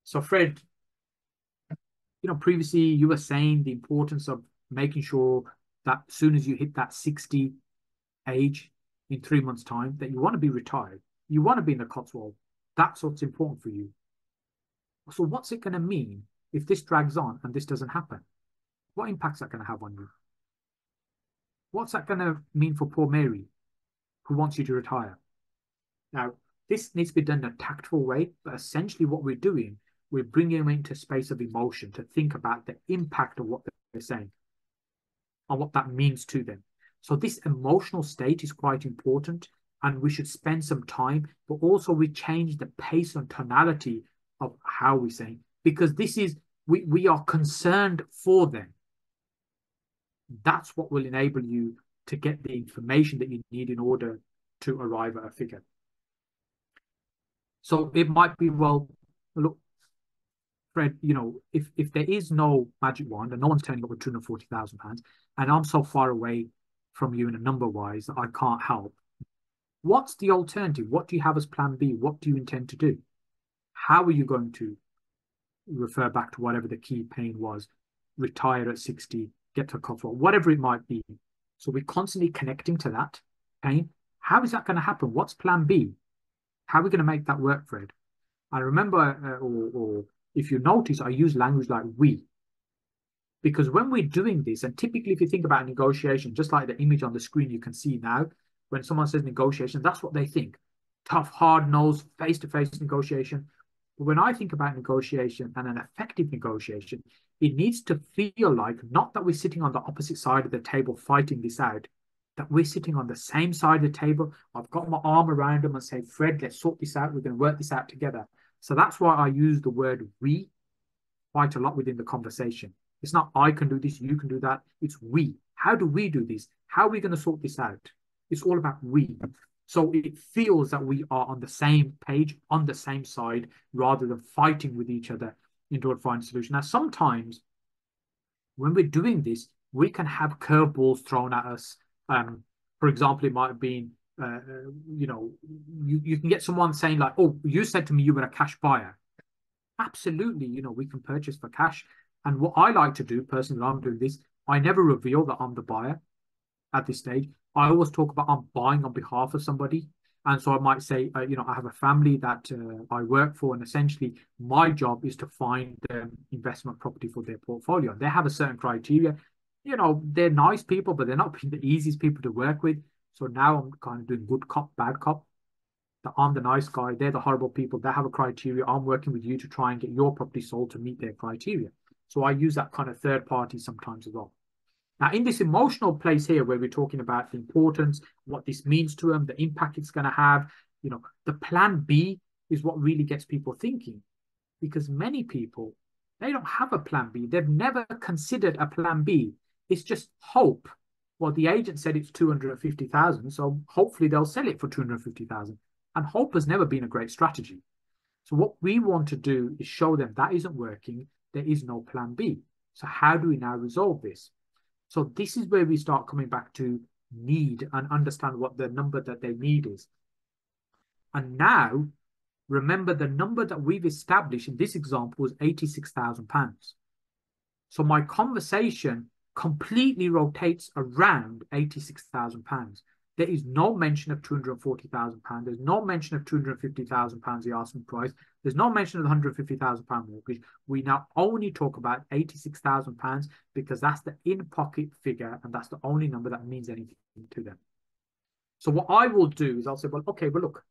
So Fred, you know, previously you were saying the importance of making sure that as soon as you hit that 60 age in 3 months' time, that you want to be retired. You want to be in the Cotswold. That's what's important for you. So what's it going to mean if this drags on and this doesn't happen? What impact's that going to have on you? What's that going to mean for poor Mary, who wants you to retire? Now, this needs to be done in a tactful way, but essentially what we're doing, we're bringing them into a space of emotion to think about the impact of what they're saying and what that means to them. So this emotional state is quite important, and we should spend some time, but also we change the pace and tonality of how we're saying, because this is, we are concerned for them. That's what will enable you to get the information that you need in order to arrive at a figure. So it might be, well, look, Fred, if there is no magic wand and no one's turning up with £240,000 and I'm so far away from you in a number wise that I can't help, what's the alternative? What do you have as plan B? What do you intend to do? How are you going to refer back to whatever the key pain was, retire at 60, get to a comfort, whatever it might be? So we're constantly connecting to that pain. How is that going to happen? What's plan B? How are we going to make that work, Fred? I remember, or if you notice, I use language like we. Because when we're doing this, and typically if you think about negotiation, just like the image on the screen you can see now, when someone says negotiation, that's what they think. Tough, hard-nosed, face-to-face negotiation. But when I think about negotiation and an effective negotiation, it needs to feel like not that we're sitting on the opposite side of the table fighting this out, that we're sitting on the same side of the table. I've got my arm around them and say, Fred, let's sort this out. We're going to work this out together. So that's why I use the word we quite a lot within the conversation. It's not I can do this, you can do that. It's we. How do we do this? How are we going to sort this out? It's all about we. So it feels that we are on the same page, on the same side, rather than fighting with each other in order to find a solution. Now, sometimes when we're doing this, we can have curveballs thrown at us. For example, it might have been, you can get someone saying like, oh, you said to me you were a cash buyer. Absolutely, we can purchase for cash. And what I like to do, personally, when I'm doing this, I never reveal that I'm the buyer at this stage. I always talk about I'm buying on behalf of somebody. And so I might say, I have a family that I work for, and essentially my job is to find them investment property for their portfolio. They have a certain criteria. They're nice people, but they're not the easiest people to work with. So now I'm kind of doing good cop, bad cop. That I'm the nice guy, they're the horrible people. They have a criteria. I'm working with you to try and get your property sold to meet their criteria. So I use that kind of third party sometimes as well. Now, in this emotional place here, where we're talking about the importance, what this means to them, the impact it's going to have, the plan B is what really gets people thinking, because many people, they don't have a plan B. They've never considered a plan B. It's just hope. Well, the agent said it's 250,000, so hopefully they'll sell it for 250,000. And hope has never been a great strategy. So what we want to do is show them that isn't working. There is no plan B. So how do we now resolve this? So this is where we start coming back to need and understand what the number that they need is. And now, remember the number that we've established in this example was £86,000. So my conversation completely rotates around £86,000. There is no mention of £240,000. There's no mention of £250,000 the asking price. There's no mention of the £150,000 mortgage. We now only talk about £86,000 because that's the in-pocket figure, and that's the only number that means anything to them. So what I will do is I'll say, well, okay, well, look,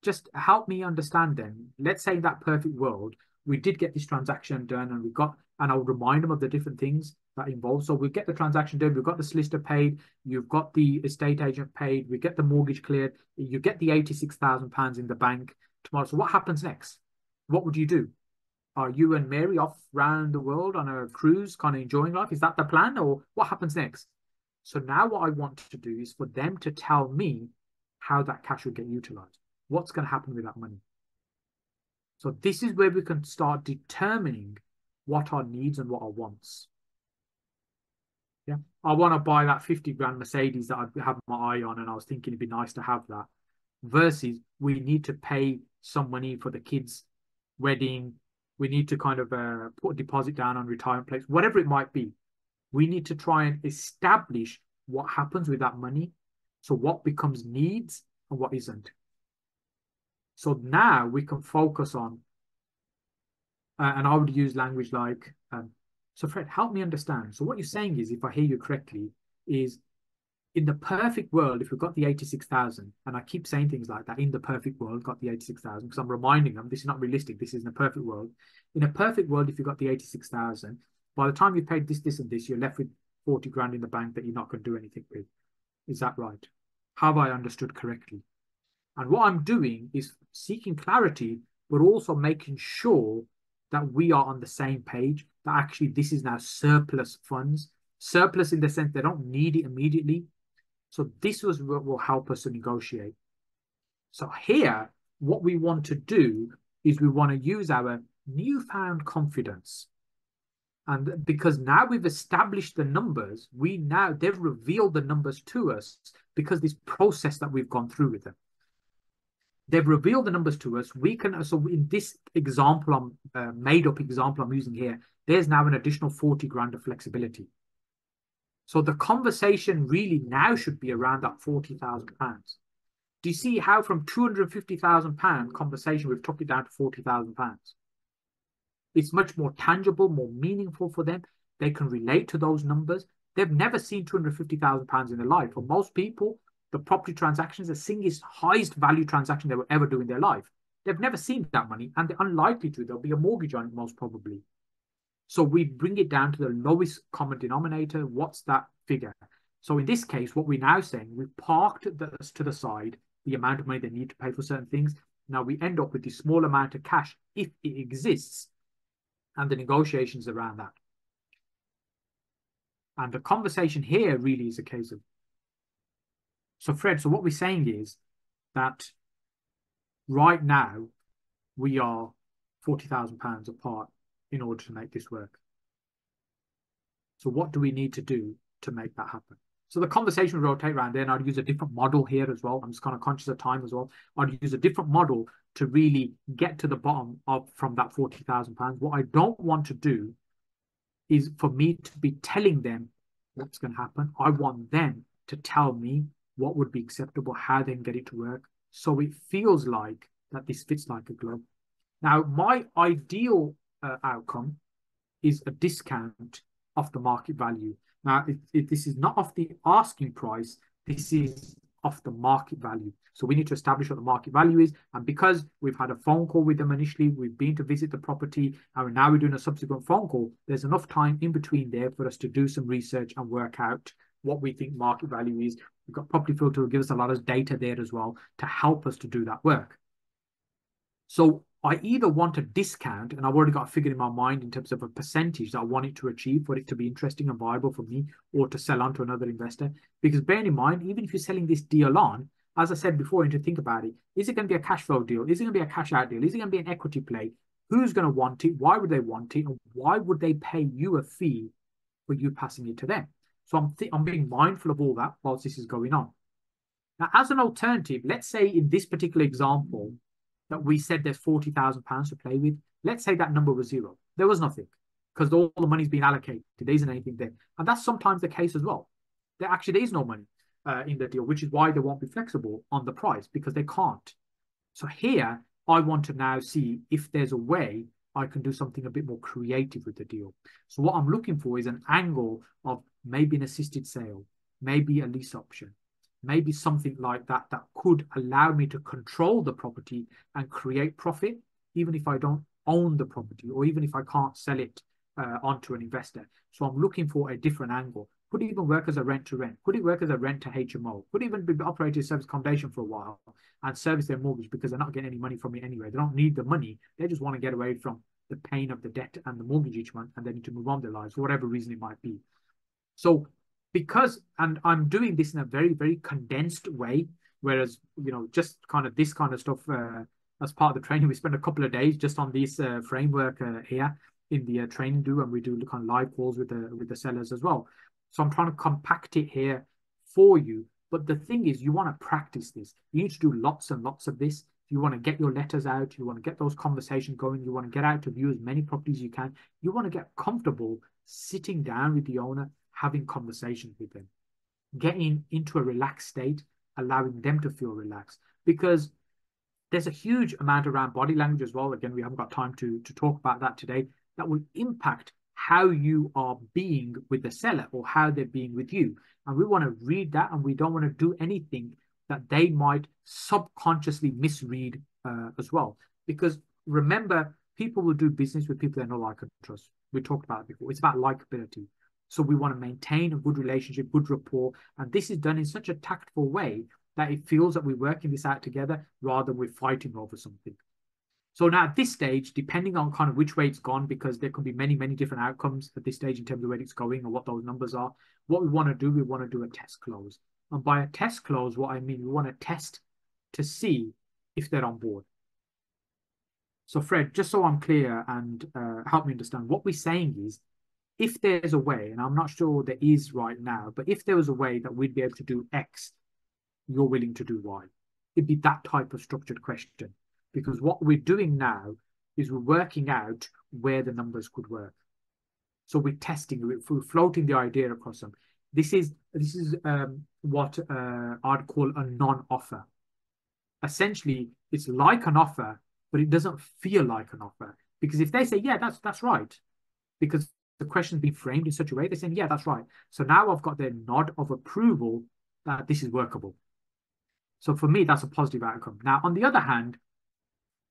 just help me understand then. Let's say in that perfect world, we did get this transaction done, and I'll remind them of the different things that involved. So we get the transaction done, we've got the solicitor paid, you've got the estate agent paid, we get the mortgage cleared, you get the £86,000 in the bank tomorrow. So what happens next? What would you do? Are you and Mary off around the world on a cruise, kind of enjoying life? Is that the plan, or what happens next? So now what I want to do is for them to tell me how that cash will get utilized. What's going to happen with that money? So this is where we can start determining what our needs and what our wants. Yeah, I want to buy that 50 grand Mercedes that I have my eye on, and I was thinking it'd be nice to have that. Versus we need to pay some money for the kids' wedding. We need to kind of put a deposit down on retirement place, whatever it might be. We need to try and establish what happens with that money. So what becomes needs and what isn't. So now we can focus on And I would use language like, so Fred, help me understand. So what you're saying is, if I hear you correctly, is in the perfect world, if we've got the 86,000, and I keep saying things like that, in the perfect world, got the 86,000, because I'm reminding them this is not realistic. This is in a perfect world. In a perfect world, if you've got the 86,000, by the time you've paid this, this, and this, you're left with 40 grand in the bank that you're not going to do anything with. Is that right? Have I understood correctly? And what I'm doing is seeking clarity, but also making sure that we are on the same page, that actually this is now surplus funds, surplus in the sense they don't need it immediately. So this was what will help us to negotiate. So here, what we want to do is we want to use our newfound confidence. And because now we've established the numbers, they've revealed the numbers to us because this process that we've gone through with them. They've revealed the numbers to us. We can, so in this example, made up example I'm using here, there's now an additional 40 grand of flexibility. So the conversation really now should be around that £40,000. Do you see how from £250,000 conversation, we've took it down to £40,000? It's much more tangible, more meaningful for them. They can relate to those numbers. They've never seen £250,000 in their life. For most people, the property transaction is the single highest value transaction they will ever do in their life. They've never seen that money, and they're unlikely to. There'll be a mortgage on it, most probably. So we bring it down to the lowest common denominator. What's that figure? So in this case, what we're now saying, we've parked to the side the amount of money they need to pay for certain things. Now we end up with this small amount of cash, if it exists, and the negotiations around that. And the conversation here really is a case of, so Fred, so what we're saying is that right now we are £40,000 apart in order to make this work. So what do we need to do to make that happen? So the conversation will rotate around there, and I'd use a different model here as well. I'm just kind of conscious of time as well. I'd use a different model to really get to the bottom of from that £40,000. What I don't want to do is for me to be telling them what's going to happen. I want them to tell me what would be acceptable, how they can get it to work, so it feels like that this fits like a glove. Now, my ideal outcome is a discount off the market value. Now, this is not off the asking price. This is off the market value. So we need to establish what the market value is. And because we've had a phone call with them initially, we've been to visit the property, and now we're doing a subsequent phone call, there's enough time in between there for us to do some research and work out what we think market value is. We've got Property Filter, will give us a lot of data there as well to help us to do that work. So I either want a discount, and I've already got a figure in my mind in terms of a percentage that I want it to achieve for it to be interesting and viable for me, or to sell on to another investor. Because bear in mind, even if you're selling this deal on, as I said before, and to think about it, is it going to be a cash flow deal? Is it going to be a cash out deal? Is it going to be an equity play? Who's going to want it? Why would they want it? And why would they pay you a fee for you passing it to them? So I'm being mindful of all that whilst this is going on. Now, as an alternative, let's say in this particular example that we said there's £40,000 to play with. Let's say that number was zero. There was nothing because all the money's been allocated. There isn't anything there. And that's sometimes the case as well. There is no money in the deal, which is why they won't be flexible on the price, because they can't. So here, I want to now see if there's a way I can do something a bit more creative with the deal. So what I'm looking for is an angle of maybe an assisted sale, maybe a lease option, maybe something like that that could allow me to control the property and create profit, even if I don't own the property, or even if I can't sell it onto an investor. So I'm looking for a different angle. Could even work as a rent to rent. Could it work as a rent to HMO? Could even be operated as service accommodation for a while and service their mortgage, because they're not getting any money from it anyway. They don't need the money. They just want to get away from the pain of the debt and the mortgage each month, and they need to move on with their lives for whatever reason it might be. So and I'm doing this in a very, very condensed way, whereas, just kind of this kind of stuff as part of the training, we spend a couple of days just on this framework here in the training and we do kind of live calls with the sellers as well. So I'm trying to compact it here for you. But the thing is, you want to practice this. You need to do lots and lots of this. You want to get your letters out. You want to get those conversations going. You want to get out to view as many properties as you can. You want to get comfortable sitting down with the owner, having conversations with them, getting into a relaxed state, allowing them to feel relaxed. Because There's a huge amount around body language as well. Again, we haven't got time to talk about that today. That will impact how you are being with the seller or how they're being with you. And we want to read that, and we don't want to do anything that they might subconsciously misread as well. Because remember, people will do business with people they know, like, and trust. We talked about it before. It's about likability. So we want to maintain a good relationship, good rapport. And this is done in such a tactful way that it feels that we're working this out together rather than we're fighting over something. So now at this stage, depending on kind of which way it's gone, because there could be many, many different outcomes at this stage in terms of where it's going and what those numbers are, what we want to do, we want to do a test close. And by a test close, what I mean, we want to test to see if they're on board. So Fred, just so I'm clear and help me understand, what we're saying is, if there's a way, and I'm not sure there is right now, but if there was a way that we'd be able to do X, you're willing to do Y. It'd be that type of structured question. Because what we're doing now is we're working out where the numbers could work. So we're testing, we're floating the idea across them. This is what I'd call a non-offer. Essentially, it's like an offer, but it doesn't feel like an offer. Because if they say, yeah, that's right, because the question's been framed in such a way, they're saying, yeah, that's right. So now I've got their nod of approval that this is workable. So for me, that's a positive outcome. Now, on the other hand,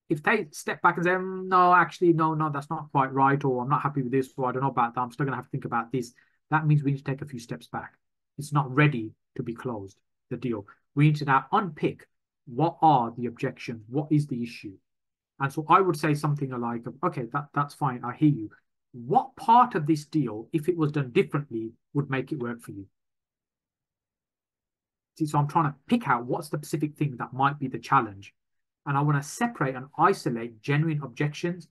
if they step back and say, no, actually, no, that's not quite right, or I'm not happy with this, or I don't know about that, I'm still going to have to think about this, that means we need to take a few steps back. It's not ready to be closed, the deal. We need to now unpick what are the objections, what is the issue. And so I would say something like, okay, that's fine, I hear you. What part of this deal, if it was done differently, would make it work for you? See, so I'm trying to pick out what's the specific thing that might be the challenge. And I want to separate and isolate genuine objections.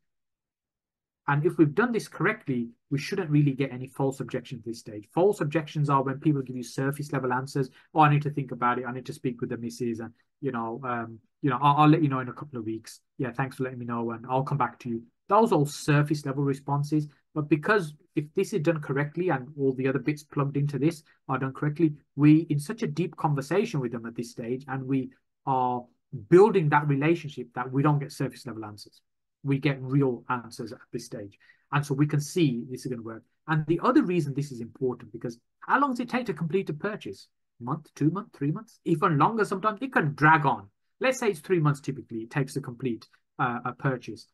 And if we've done this correctly, we shouldn't really get any false objections at this stage. False objections are when people give you surface level answers. Oh, I need to think about it. I need to speak with the missus, and I'll let you know in a couple of weeks. Yeah, thanks for letting me know, and I'll come back to you. Those are all surface level responses. But because if this is done correctly and all the other bits plugged into this are done correctly, we in such a deep conversation with them at this stage, and we are building that relationship that we don't get surface level answers. We get real answers at this stage. And so we can see this is going to work. And the other reason this is important, because how long does it take to complete a purchase? A month, 2 months, 3 months, even longer sometimes. It can drag on. Let's say it's 3 months typically it takes to complete a purchase.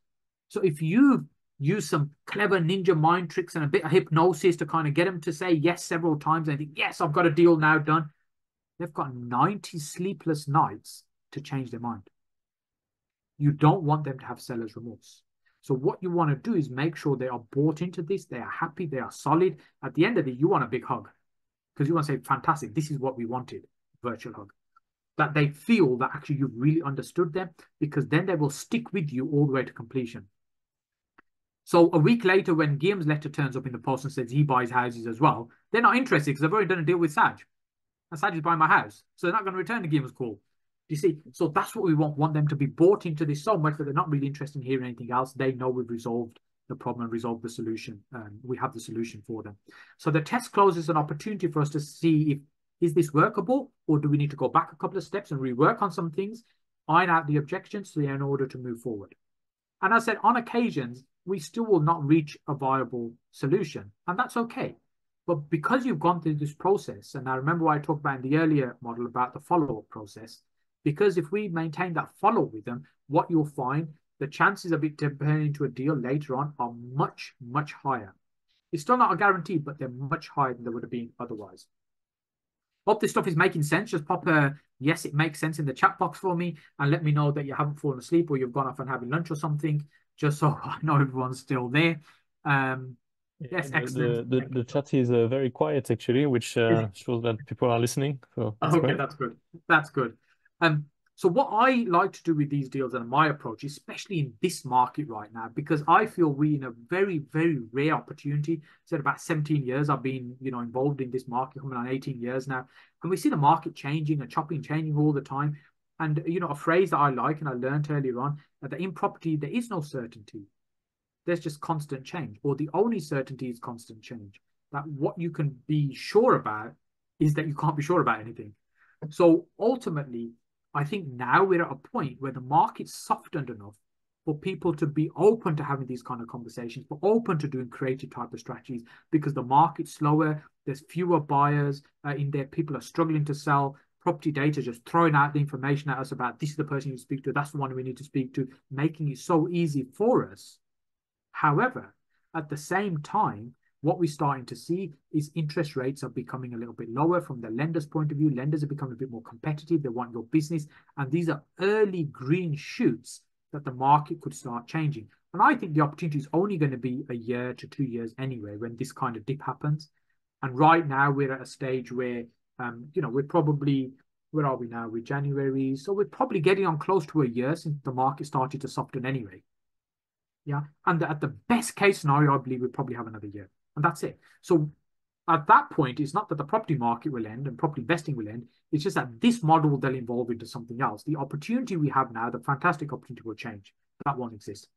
So if you use some clever ninja mind tricks and a bit of hypnosis to kind of get them to say yes several times and think, yes, I've got a deal now done, they've got 90 sleepless nights to change their mind. You don't want them to have seller's remorse. So what you want to do is make sure they are bought into this, they are happy, they are solid. At the end of it, you want a big hug, because you want to say, fantastic, this is what we wanted, virtual hug. That they feel that actually you've really understood them, because then they will stick with you all the way to completion. So a week later, when Guillaume's letter turns up in the post and says he buys houses as well, they're not interested because they've already done a deal with Saj. And Saj is buying my house. So they're not going to return the Guillaume's call. You see, so that's what we want them to be bought into this so much that they're not really interested in hearing anything else. They know we've resolved the problem and resolved the solution. We have the solution for them. So the test close is an opportunity for us to see if, is this workable, or do we need to go back a couple of steps and rework on some things, iron out the objections in order to move forward. And as I said, on occasions, we still will not reach a viable solution, and that's okay. But because you've gone through this process, and I remember what I talked about in the earlier model about the follow-up process, because if we maintain that follow-up with them, what you'll find, the chances of it turning into a deal later on are much, much higher. It's still not a guarantee, but they're much higher than they would have been otherwise. Hope this stuff is making sense. Just pop a yes, it makes sense in the chat box for me, and let me know that you haven't fallen asleep or you've gone off and having lunch or something, just so I know everyone's still there. Yes, excellent. The chat is very quiet actually, which shows that people are listening. So that's okay, great. that's good. That's good. So what I like to do with these deals and my approach, especially in this market right now, because I feel we're in a very, very rare opportunity. So about 17 years I've been, involved in this market, coming on 18 years now, and we see the market changing and chopping, changing all the time. And a phrase that I like and I learned earlier on, that in property there is no certainty. There's just constant change, or the only certainty is constant change. That what you can be sure about is that you can't be sure about anything. So ultimately, I think now we're at a point where the market's softened enough for people to be open to having these kind of conversations, but open to doing creative type of strategies because the market's slower, there's fewer buyers in there, people are struggling to sell. Property data just throwing out the information at us about this is the person you speak to, that's the one we need to speak to, making it so easy for us. However, at the same time, what we're starting to see is interest rates are becoming a little bit lower from the lender's point of view. Lenders are becoming a bit more competitive. They want your business. And these are early green shoots that the market could start changing. And I think the opportunity is only going to be a year to 2 years anyway when this kind of dip happens. And right now we're at a stage where, we're probably, where are we now? We're January. So we're probably getting on close to a year since the market started to soften anyway. Yeah. And at the best case scenario, I believe we'll probably have another year. And that's it. So at that point, it's not that the property market will end and property investing will end. It's just that this model will then evolve into something else. The opportunity we have now, the fantastic opportunity will change. That won't exist.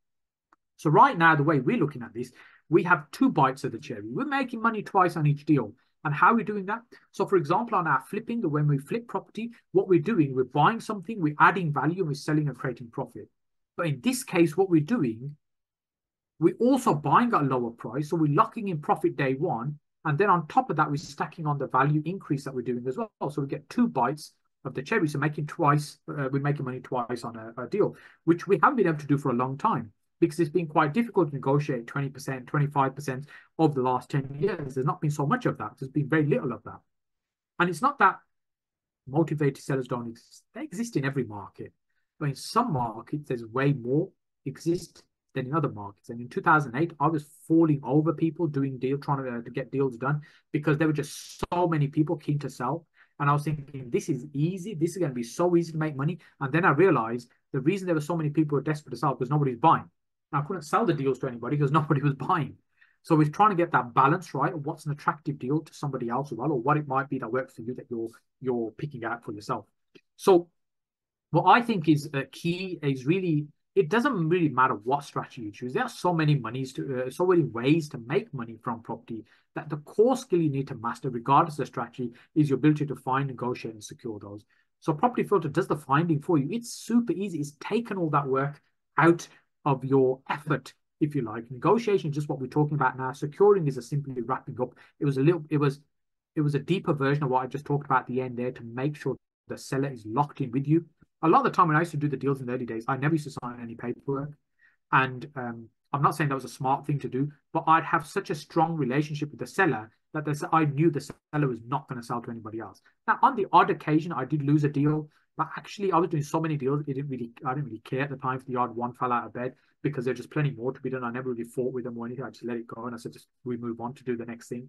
So right now, the way we're looking at this, we have 2 bites of the cherry. We're making money twice on each deal. And how are we doing that? So for example, on our flipping, when we flip property, what we're doing, we're buying something, we're adding value, and we're selling and creating profit. But in this case, what we're doing, we're also buying at a lower price. So we're locking in profit day one. And then on top of that, we're stacking on the value increase that we're doing as well. So we get 2 bites of the cherry. So we're making money twice on a deal, which we haven't been able to do for a long time because it's been quite difficult to negotiate 20%, 25% of the last 10 years. There's not been so much of that. There's been very little of that. And it's not that motivated sellers don't exist. They exist in every market. But in some markets, there's way more exist than in other markets. And in 2008, I was falling over people doing deals, trying to get deals done because there were just so many people keen to sell. And I was thinking, this is easy. This is going to be so easy to make money. And then I realized the reason there were so many people who were desperate to sell because nobody's buying. And I couldn't sell the deals to anybody because nobody was buying. So we're trying to get that balance right of what's an attractive deal to somebody else as well, or what it might be that works for you that you're picking out for yourself. So what I think is key is really, it doesn't really matter what strategy you choose. There are so many so many ways to make money from property that the core skill you need to master, regardless of the strategy, is your ability to find, negotiate, and secure those. So Property Filter does the finding for you. It's super easy. It's taken all that work out of your effort, if you like. Negotiation is just what we're talking about now. Securing is simply wrapping up. It was a deeper version of what I just talked about at the end there to make sure the seller is locked in with you. A lot of the time when I used to do the deals in the early days, I never used to sign any paperwork. And I'm not saying that was a smart thing to do, but I'd have such a strong relationship with the seller that I knew the seller was not going to sell to anybody else. Now, on the odd occasion, I did lose a deal, but actually I was doing so many deals, I didn't really care at the time if the odd one fell out of bed because there's just plenty more to be done. I never really fought with them or anything. I just let it go and I said, we move on to do the next thing.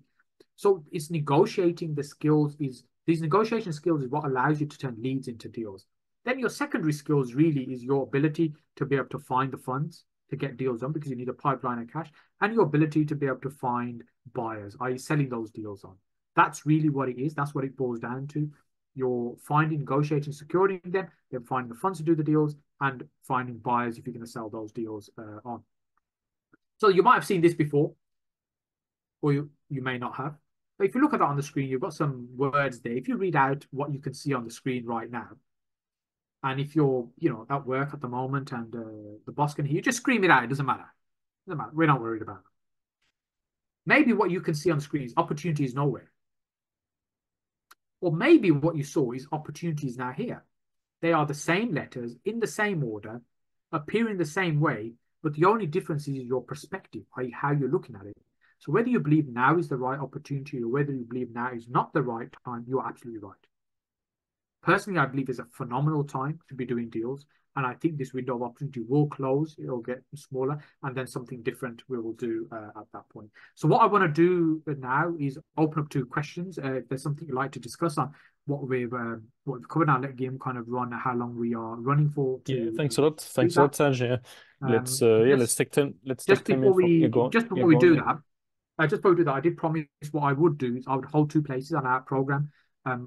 So it's negotiating the skills. These negotiation skills is what allows you to turn leads into deals. Then your secondary skills really is your ability to be able to find the funds to get deals done because you need a pipeline of cash, and your ability to be able to find buyers, i.e. selling those deals on. That's really what it is. That's what it boils down to. You're finding, negotiating, securing them, then finding the funds to do the deals, and finding buyers if you're going to sell those deals on. So you might have seen this before, or you may not have. But if you look at that on the screen, you've got some words there. If you read out what you can see on the screen right now, and if you're, at work at the moment and the boss can hear you, just scream it out. It doesn't matter. It doesn't matter. We're not worried about it. Maybe what you can see on the screen is opportunity is nowhere. Or maybe what you saw is opportunity is now here. They are the same letters in the same order, appear in the same way, but the only difference is your perspective, i.e. how you're looking at it. So whether you believe now is the right opportunity or whether you believe now is not the right time, you're absolutely right. Personally, I believe it's a phenomenal time to be doing deals. And I think this window of opportunity will close. It'll get smaller. And then something different we will do at that point. So what I want to do now is open up to questions. If there's something you'd like to discuss on what we've covered, I'll let Guillaume kind of run how long we are running for. Thanks a lot. Thanks a lot, Saj. Let's take 10 minutes. Just before we do that, I did promise what I would do is I would hold 2 places on our program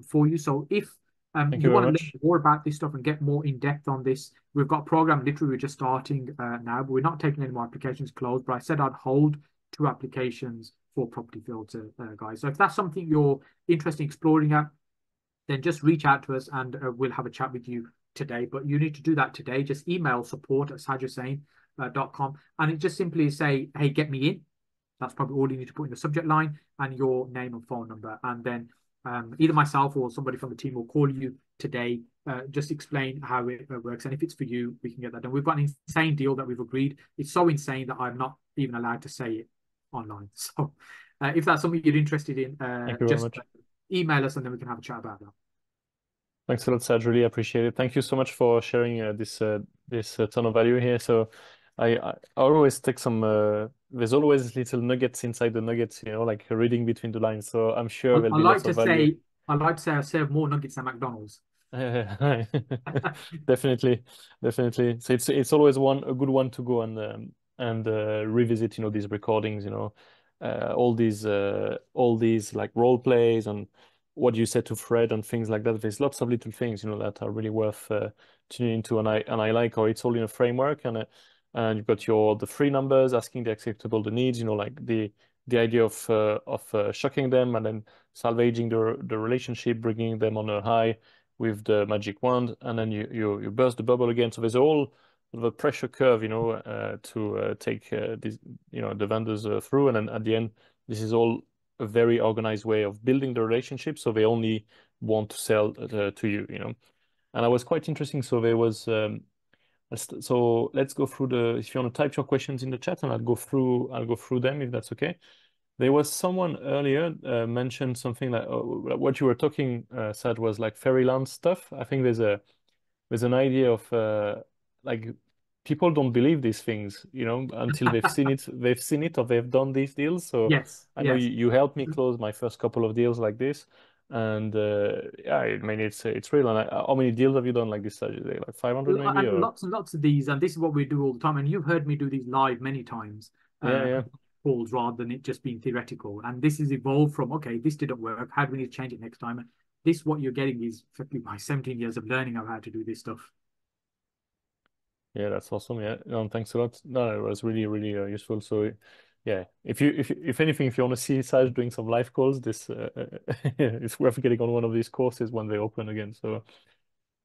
for you. So if you want to learn more about this stuff and get more in depth on this, we've got a program literally we're just starting now, but we're not taking any more applications closed. But I said I'd hold 2 applications for Property Filter, guys. So if that's something you're interested in exploring at, then just reach out to us and we'll have a chat with you today, but you need to do that today. Just email support@sajhussain.com and it just simply say, hey, get me in. That's probably all you need to put in the subject line and your name and phone number. And then either myself or somebody from the team will call you today, just explain how it works. And if it's for you, we can get that done. We've got an insane deal that we've agreed. It's so insane that I'm not even allowed to say it online. So if that's something you're interested in, Thank you very just much. email us and then we can have a chat about that. Thanks a lot, Saj. Really appreciate it. Thank you so much for sharing this ton of value here. So I always take some. There's always little nuggets inside the nuggets, like reading between the lines. So I'm sure there'll I be like lots to of value. say, I serve more nuggets than McDonald's. Definitely, definitely. So it's always a good one to go and revisit, these recordings, all these like role plays and what you said to Fred and things like that. There's lots of little things, that are really worth tuning into, and I like how it's all in a framework, and you've got the free numbers asking the acceptable the needs, like the idea of shocking them and then salvaging the relationship, bringing them on a high with the magic wand, and then you burst the bubble again. So there's all sort of a pressure curve, to take these, the vendors through, and then at the end, this is all a very organized way of building the relationship. So they only want to sell to you. And I was quite interesting. So there was. So let's go through if you want to type your questions in the chat, and I'll go through them if that's okay. There was someone earlier mentioned something like what you were talking, Sad, was like fairyland stuff. I think there's an idea of like people don't believe these things, until they've seen it. They've seen it or they've done these deals. So Yes, I know yes. you helped me close my first couple of deals like this, and yeah, I mean it's real. And how many deals have you done like this? Like 500 maybe, And or lots of these, and this is what we do all the time. And you've heard me do these live many times, yeah, yeah. calls rather than it just being theoretical. And this has evolved from, okay, this didn't work. How do we need to change it next time? And this, what you're getting is my 17 years of learning of how to do this stuff. Yeah, that's awesome. Yeah, no, thanks a lot. No, it was really, really useful. So, yeah, if anything, if you want to see Saj doing some live calls, this it's worth getting on one of these courses when they open again. So,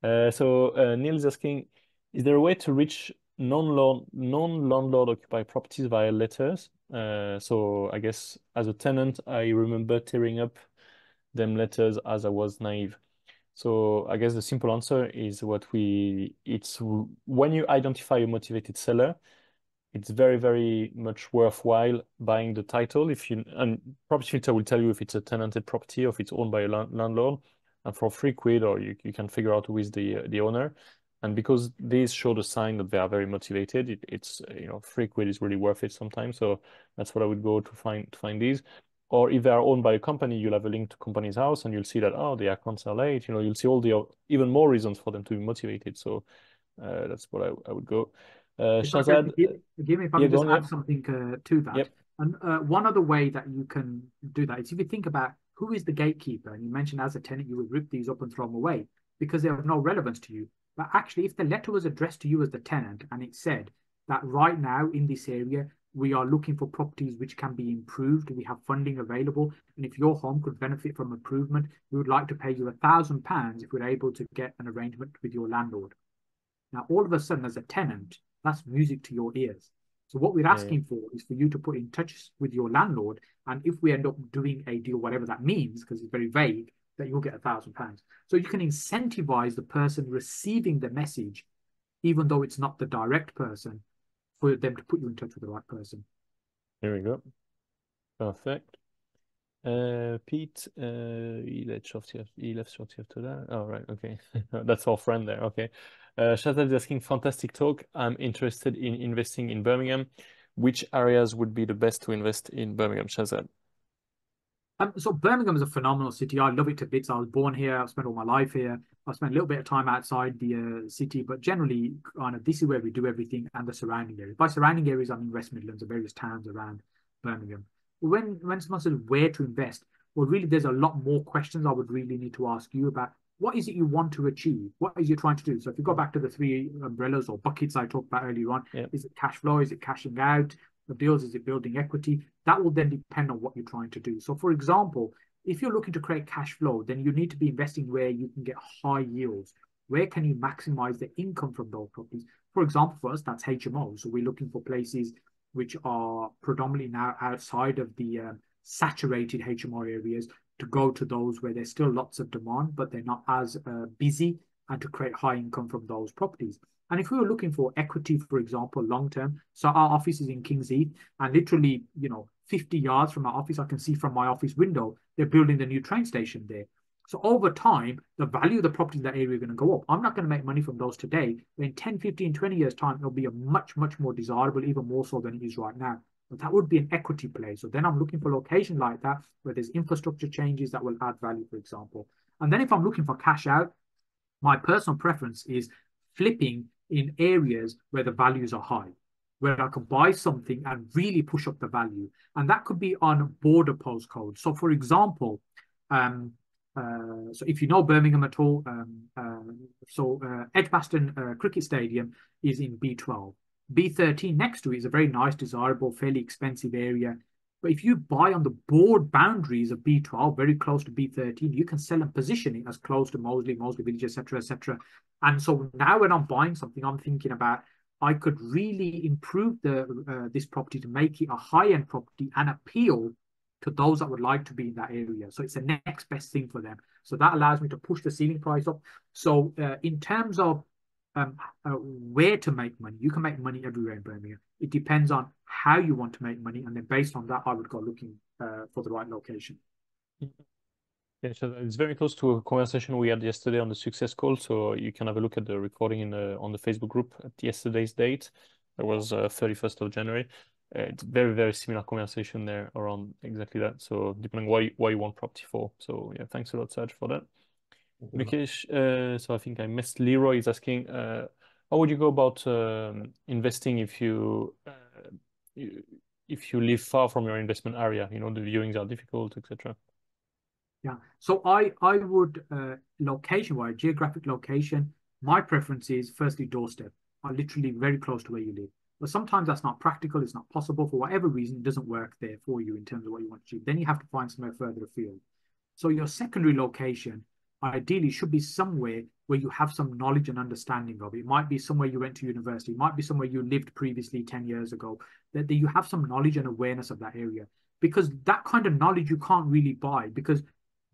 Neil is asking, is there a way to reach non-landlord occupied properties via letters? So I guess as a tenant, I remember tearing up them letters as I was naive. So I guess the simple answer is it's when you identify a motivated seller, it's very, very much worthwhile buying the title. And Property Filter will tell you if it's a tenanted property or if it's owned by a landlord, and for 3 quid, or you can figure out who is the owner. And because these show the sign that they are very motivated, it's 3 quid is really worth it sometimes. So that's what I would go to find these. Or if they are owned by a company, you'll have a link to company's house, and you'll see that the accounts are late. You'll see all the even more reasons for them to be motivated. So that's what I would go. If I could, Shazad, forgive me if I yeah, could go just on. add Yep, something to that. yep, And one other way that you can do that is if you think about who is the gatekeeper, and you mentioned as a tenant, you would rip these up and throw them away because they have no relevance to you. But actually, if the letter was addressed to you as the tenant and it said that right now in this area, we are looking for properties which can be improved, we have funding available, and if your home could benefit from improvement, we would like to pay you £1,000 if we're able to get an arrangement with your landlord. Now, all of a sudden, as a tenant, that's music to your ears. So what we're yeah, yeah, asking for is for you to put in touch with your landlord, and if we end up doing a deal, whatever that means, because it's very vague, that you'll get £1,000. So you can incentivize the person receiving the message, even though it's not the direct person, for them to put you in touch with the right person. Here we go. Perfect. Pete, he left shortly after that. Oh, right. Okay. That's our friend there. Okay. Shazad is asking, fantastic talk. I'm interested in investing in Birmingham. Which areas would be the best to invest in Birmingham, Shazad? So Birmingham is a phenomenal city. I love it to bits. I was born here. I've spent all my life here. I've spent a little bit of time outside the city, but generally, this is where we do everything and the surrounding areas. By surrounding areas, I mean West Midlands and various towns around Birmingham. When someone says where to invest, well, really, there's a lot more questions I would really need to ask you about. What is it you want to achieve? What is you trying to do? So if you go back to the three umbrellas or buckets I talked about earlier on, Yeah. is it cash flow? Is it cashing out of deals? Is it building equity? That will then depend on what you're trying to do. So, for example, if you're looking to create cash flow, then you need to be investing where you can get high yields. where can you maximize the income from those properties? For example, for us, that's HMO. So we're looking for places which are predominantly now outside of the saturated HMO areas, to go to those where there's still lots of demand, but they're not as busy, and to create high income from those properties. And if we were looking for equity, for example, long term, so our office is in Kings Heath, and literally, 50 yards from our office, I can see from my office window, they're building the new train station there. So over time, the value of the property in that area are going to go up. I'm not going to make money from those today, but in 10, 15, 20 years' time, it'll be a much, much more desirable, even more so than it is right now. But that would be an equity play. So then I'm looking for location like that, where there's infrastructure changes that will add value, for example. And then if I'm looking for cash out, my personal preference is flipping in areas where the values are high, where I can buy something and really push up the value. And that could be on border postcodes. So for example, so if you know Birmingham at all, Edgbaston Cricket Stadium is in B12. B13 next to it is a very nice, desirable, fairly expensive area. But if you buy on the board boundaries of B12, very close to B13, you can sell and position it as close to Moseley Village, etc., etc. And so now when I'm buying something, I'm thinking about, I could really improve this property to make it a high-end property and appeal to those that would like to be in that area. So it's the next best thing for them. So that allows me to push the ceiling price up. So in terms of where to make money, you can make money everywhere in Birmingham. It depends on how you want to make money, and then based on that, I would go looking for the right location. Yeah, so it's very close to a conversation we had yesterday on the success call. So you can have a look at the recording on the Facebook group at yesterday's date. That was 31st of January. It's very, very similar conversation there around exactly that. So depending why you want property for. So yeah, thanks a lot, Saj, for that. Mukesh, so I think I missed. Leroy is asking, how would you go about investing if you live far from your investment area? The viewings are difficult, etc. Yeah. So I would location-wise, geographic location, my preference is firstly doorstep, literally very close to where you live. But sometimes that's not practical, it's not possible for whatever reason, it doesn't work there for you in terms of what you want to achieve. Then you have to find somewhere further afield. So your secondary location ideally should be somewhere where you have some knowledge and understanding of it. It might be somewhere you went to university, it might be somewhere you lived previously 10 years ago, that you have some knowledge and awareness of that area. Because that kind of knowledge you can't really buy, because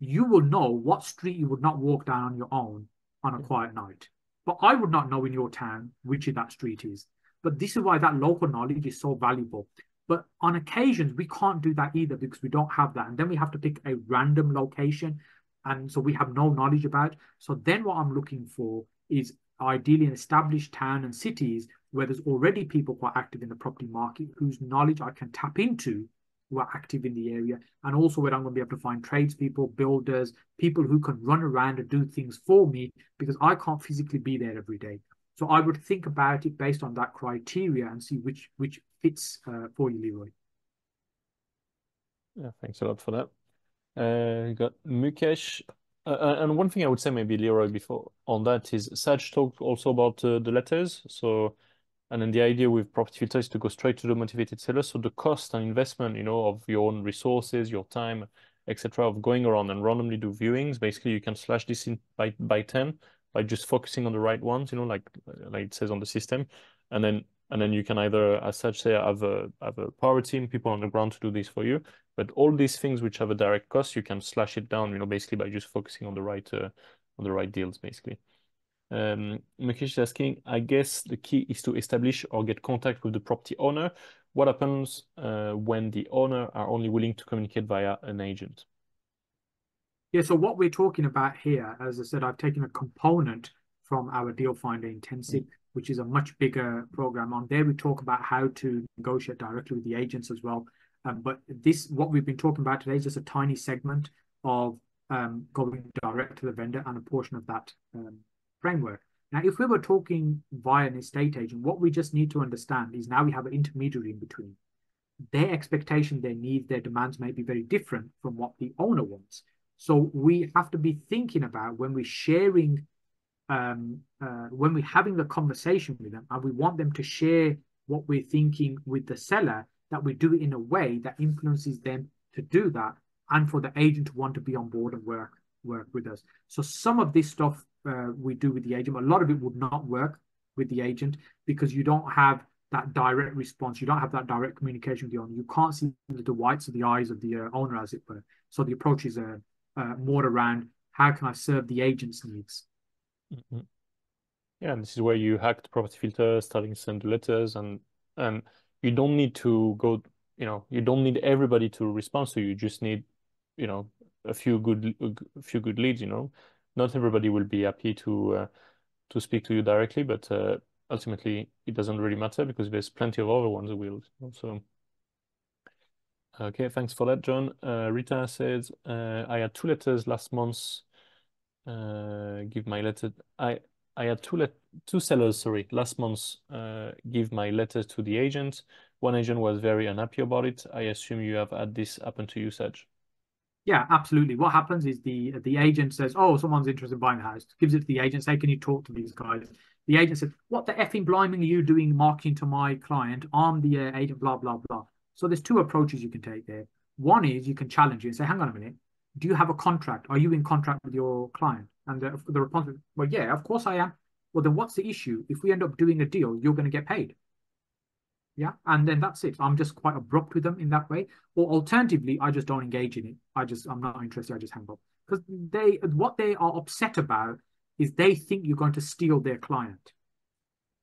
you will know what street you would not walk down on your own on a quiet night. But I would not know in your town which that street is. But this is why that local knowledge is so valuable. But on occasions, we can't do that either because we don't have that. And then we have to pick a random location. And so we have no knowledge about. So then what I'm looking for is ideally an established town and cities where there's already people quite active in the property market whose knowledge I can tap into, who are active in the area, and also where I'm going to be able to find tradespeople, builders, people who can run around and do things for me because I can't physically be there every day. So I would think about it based on that criteria and see which fits for you, Leroy. Yeah, thanks a lot for that. You got Mukesh. And one thing I would say maybe, Leroy, before on that is Saj talked also about the letters. So, and then the idea with Property Filter is to go straight to the motivated seller. So the cost and investment, of your own resources, your time, etc., of going around and randomly do viewings, basically you can slash this in by 10 by just focusing on the right ones, like it says on the system, and then you can either, as such, say, have a power team, people on the ground to do this for you. But all these things which have a direct cost, you can slash it down, basically by just focusing on the right deals, basically. Mukesh is asking, I guess the key is to establish or get contact with the property owner. What happens when the owner are only willing to communicate via an agent? Yeah, so what we're talking about here, as I said, I've taken a component from our Deal Finder Intensive, which is a much bigger program. On there, we talk about how to negotiate directly with the agents as well. But what we've been talking about today is just a tiny segment of going direct to the vendor and a portion of that framework. Now, if we were talking via an estate agent, what we just need to understand is now we have an intermediary in between. Their expectation, their needs, their demands may be very different from what the owner wants. So we have to be thinking about when we're sharing, when we're having the conversation with them, and we want them to share what we're thinking with the seller, that we do it in a way that influences them to do that, and for the agent to want to be on board and work with us. So some of this stuff we do with the agent, but a lot of it would not work with the agent because you don't have that direct response. You don't have that direct communication with the owner. You can't see the whites of the eyes of the owner, as it were. So the approach is more around how can I serve the agent's needs. Mm-hmm. Yeah, and this is where you hack the property filter, starting to send letters, and you don't need to go, you don't need everybody to respond to you. You just need, a few good leads. Not everybody will be happy to speak to you directly, but ultimately it doesn't really matter because there's plenty of other ones who will. So, okay, thanks for that, John. Rita says, I had two letters last month. Give my letter. I had two sellers, sorry, last month. Give my letter to the agent. One agent was very unhappy about it. I assume you have had this happen to you, Saj. Yeah, absolutely. What happens is the agent says, "Oh, someone's interested in buying a house." Gives it to the agent. Say, "Can you talk to these guys?" The agent says, "What the effing blimey are you doing marketing to my client? I'm the agent." Blah blah blah. So there's two approaches you can take there. One is you can challenge it and say, "Hang on a minute. Do you have a contract? Are you in contract with your client?" And the response is, "Well, yeah, of course I am." Well, then what's the issue? If we end up doing a deal, you're going to get paid. Yeah, and then that's it. I'm just quite abrupt with them in that way. Or alternatively, I just don't engage in it. I'm not interested. I just hang up because what they are upset about is they think you're going to steal their client.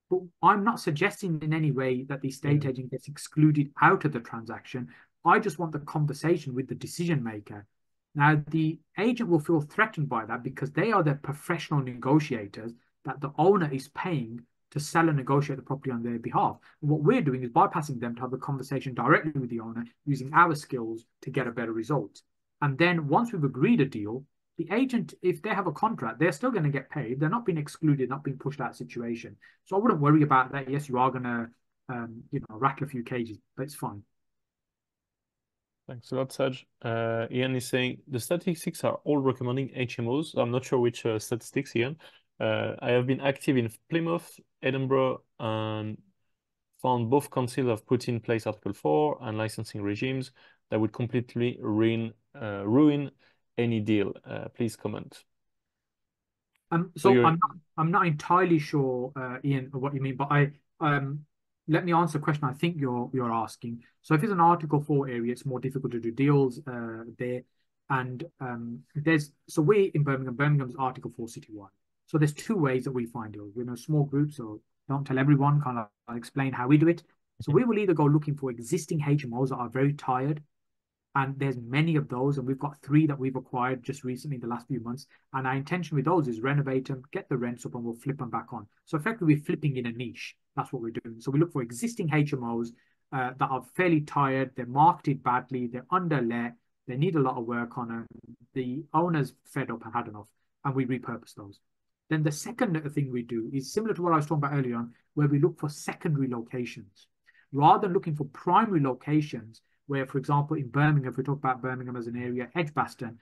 But I'm not suggesting in any way that the estate agent gets excluded out of the transaction. I just want the conversation with the decision maker. Now, the agent will feel threatened by that because they are the professional negotiators that the owner is paying to sell and negotiate the property on their behalf. And what we're doing is bypassing them to have a conversation directly with the owner using our skills to get a better result. And then once we've agreed a deal, the agent, if they have a contract, they're still going to get paid. They're not being excluded, not being pushed out of situation. So I wouldn't worry about that. Yes, you are going to, rattle a few cages, but it's fine. Thanks a lot, Saj. Ian is saying the statistics are all recommending HMOs. I'm not sure which statistics, Ian. I have been active in Plymouth, Edinburgh, and found both councils have put in place Article 4 and licensing regimes that would completely ruin any deal. Please comment. So I'm not entirely sure, Ian, what you mean, but let me answer the question I think you're asking. So if it's an Article 4 area, it's more difficult to do deals there. And we in Birmingham, Birmingham's Article 4 citywide. So there's two ways that we find deals. We're in a small group, so don't tell everyone, kind of I'll explain how we do it. So we will either go looking for existing HMOs that are very tired, and there's many of those, and we've got 3 that we've acquired just recently in the last few months. And our intention with those is renovate them, get the rents up, and we'll flip them back on. So effectively, we're flipping in a niche. That's what we're doing. So we look for existing HMOs that are fairly tired, they're marketed badly, they're underlet, they need a lot of work on them. The owner's fed up and had enough, and we repurpose those. Then the second thing we do is similar to what I was talking about earlier on, where we look for secondary locations. Rather than looking for primary locations, where, for example, in Birmingham, if we talk about Birmingham as an area, Edgbaston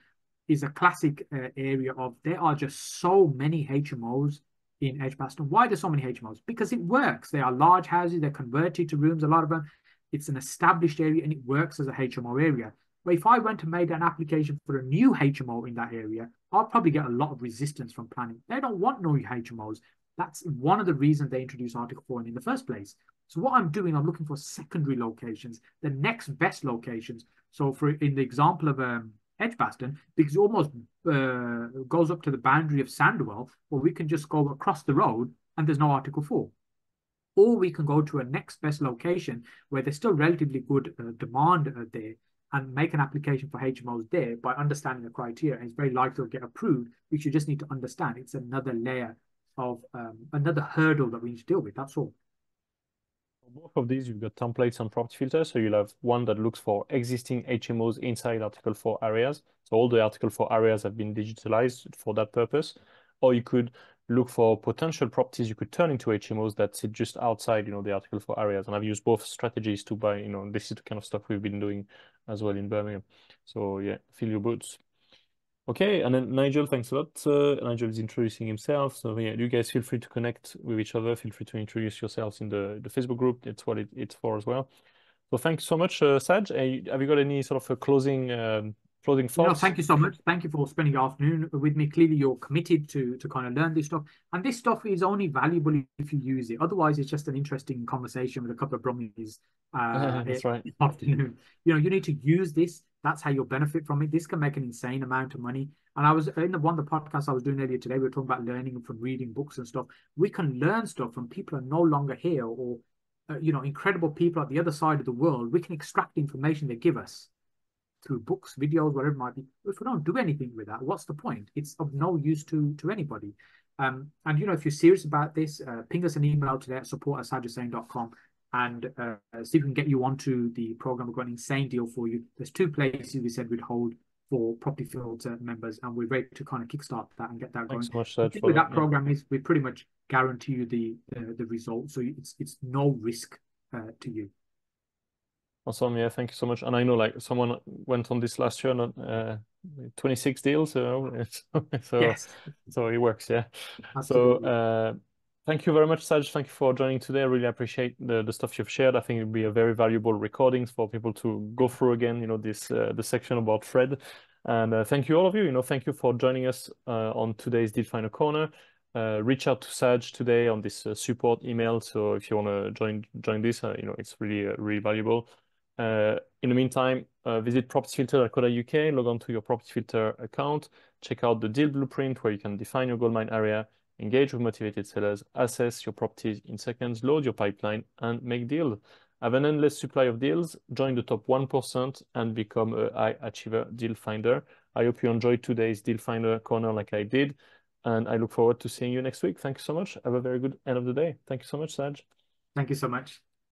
is a classic area of, there are just so many HMOs in Edgbaston. Why are there so many HMOs? Because it works. They are large houses, they're converted to rooms, a lot of them. It's an established area and it works as a HMO area. But if I went and made an application for a new HMO in that area, I'll probably get a lot of resistance from planning. They don't want no HMOs. That's one of the reasons they introduced Article 4 in the first place. So what I'm doing, I'm looking for secondary locations, the next best locations. So in the example of Edgbaston, because it almost goes up to the boundary of Sandwell, well, we can just go across the road and there's no Article 4. Or we can go to a next best location where there's still relatively good demand there, and make an application for HMOs there by understanding the criteria. And it's very likely to get approved, which you just need to understand. It's another layer of another hurdle that we need to deal with. That's all. For both of these, you've got templates on property filter. So you'll have one that looks for existing HMOs inside Article 4 areas. So all the Article 4 areas have been digitalized for that purpose. Or you could look for potential properties you could turn into HMOs that sit just outside, the Article 4 areas. And I've used both strategies to buy, this is the kind of stuff we've been doing as well in Birmingham. So yeah, fill your boots. Okay, and then Nigel, thanks a lot. Nigel is introducing himself. So yeah, you guys feel free to connect with each other. Feel free to introduce yourselves in the Facebook group. It's what it's for as well. So thanks so much, Saj. Have you got any sort of a closing closing thoughts? Thank you so much. Thank you for spending your afternoon with me. Clearly, you're committed to kind of learn this stuff. And this stuff is only valuable if you use it. Otherwise, it's just an interesting conversation with a couple of brummies That's right. afternoon. You need to use this. That's how you'll benefit from it. This can make an insane amount of money. And I was in one of the podcasts I was doing earlier today, we were talking about learning from reading books and stuff. We can learn stuff from people who are no longer here, or incredible people at the other side of the world. We can extract information they give us through books, videos, whatever it might be. If we don't do anything with that, what's the point? It's of no use to anybody. And if you're serious about this, ping us an email today at support@sajhussain.com and see if we can get you onto the program. We've got an insane deal for you. There's 2 places we said we'd hold for Property Filter members, and we're ready to kind of kickstart that and get that going. Thanks so much, The Saj, thing for with that. that program is we pretty much guarantee you the result, so it's no risk to you. Awesome. Yeah, thank you so much. And I know like someone went on this last year, 26 deals. So Yes, so it works. Yeah. absolutely. So thank you very much, Saj. Thank you for joining today. I really appreciate the stuff you've shared. I think it'll be a very valuable recordings for people to go through again, this the section about Fred. And thank you all of you. Thank you for joining us on today's Deal Finder Corner. Reach out to Saj today on this support email. So if you want to join this, it's really valuable. In the meantime, visit propertyfilter.co.uk, log on to your Property Filter account, check out the deal blueprint where you can define your goldmine area, engage with motivated sellers, assess your properties in seconds, load your pipeline, and make deals. Have an endless supply of deals, join the top 1%, and become a high achiever deal finder. I hope you enjoyed today's Deal Finder Corner like I did, and I look forward to seeing you next week. Thank you so much. Have a very good end of the day. Thank you so much, Saj. Thank you so much.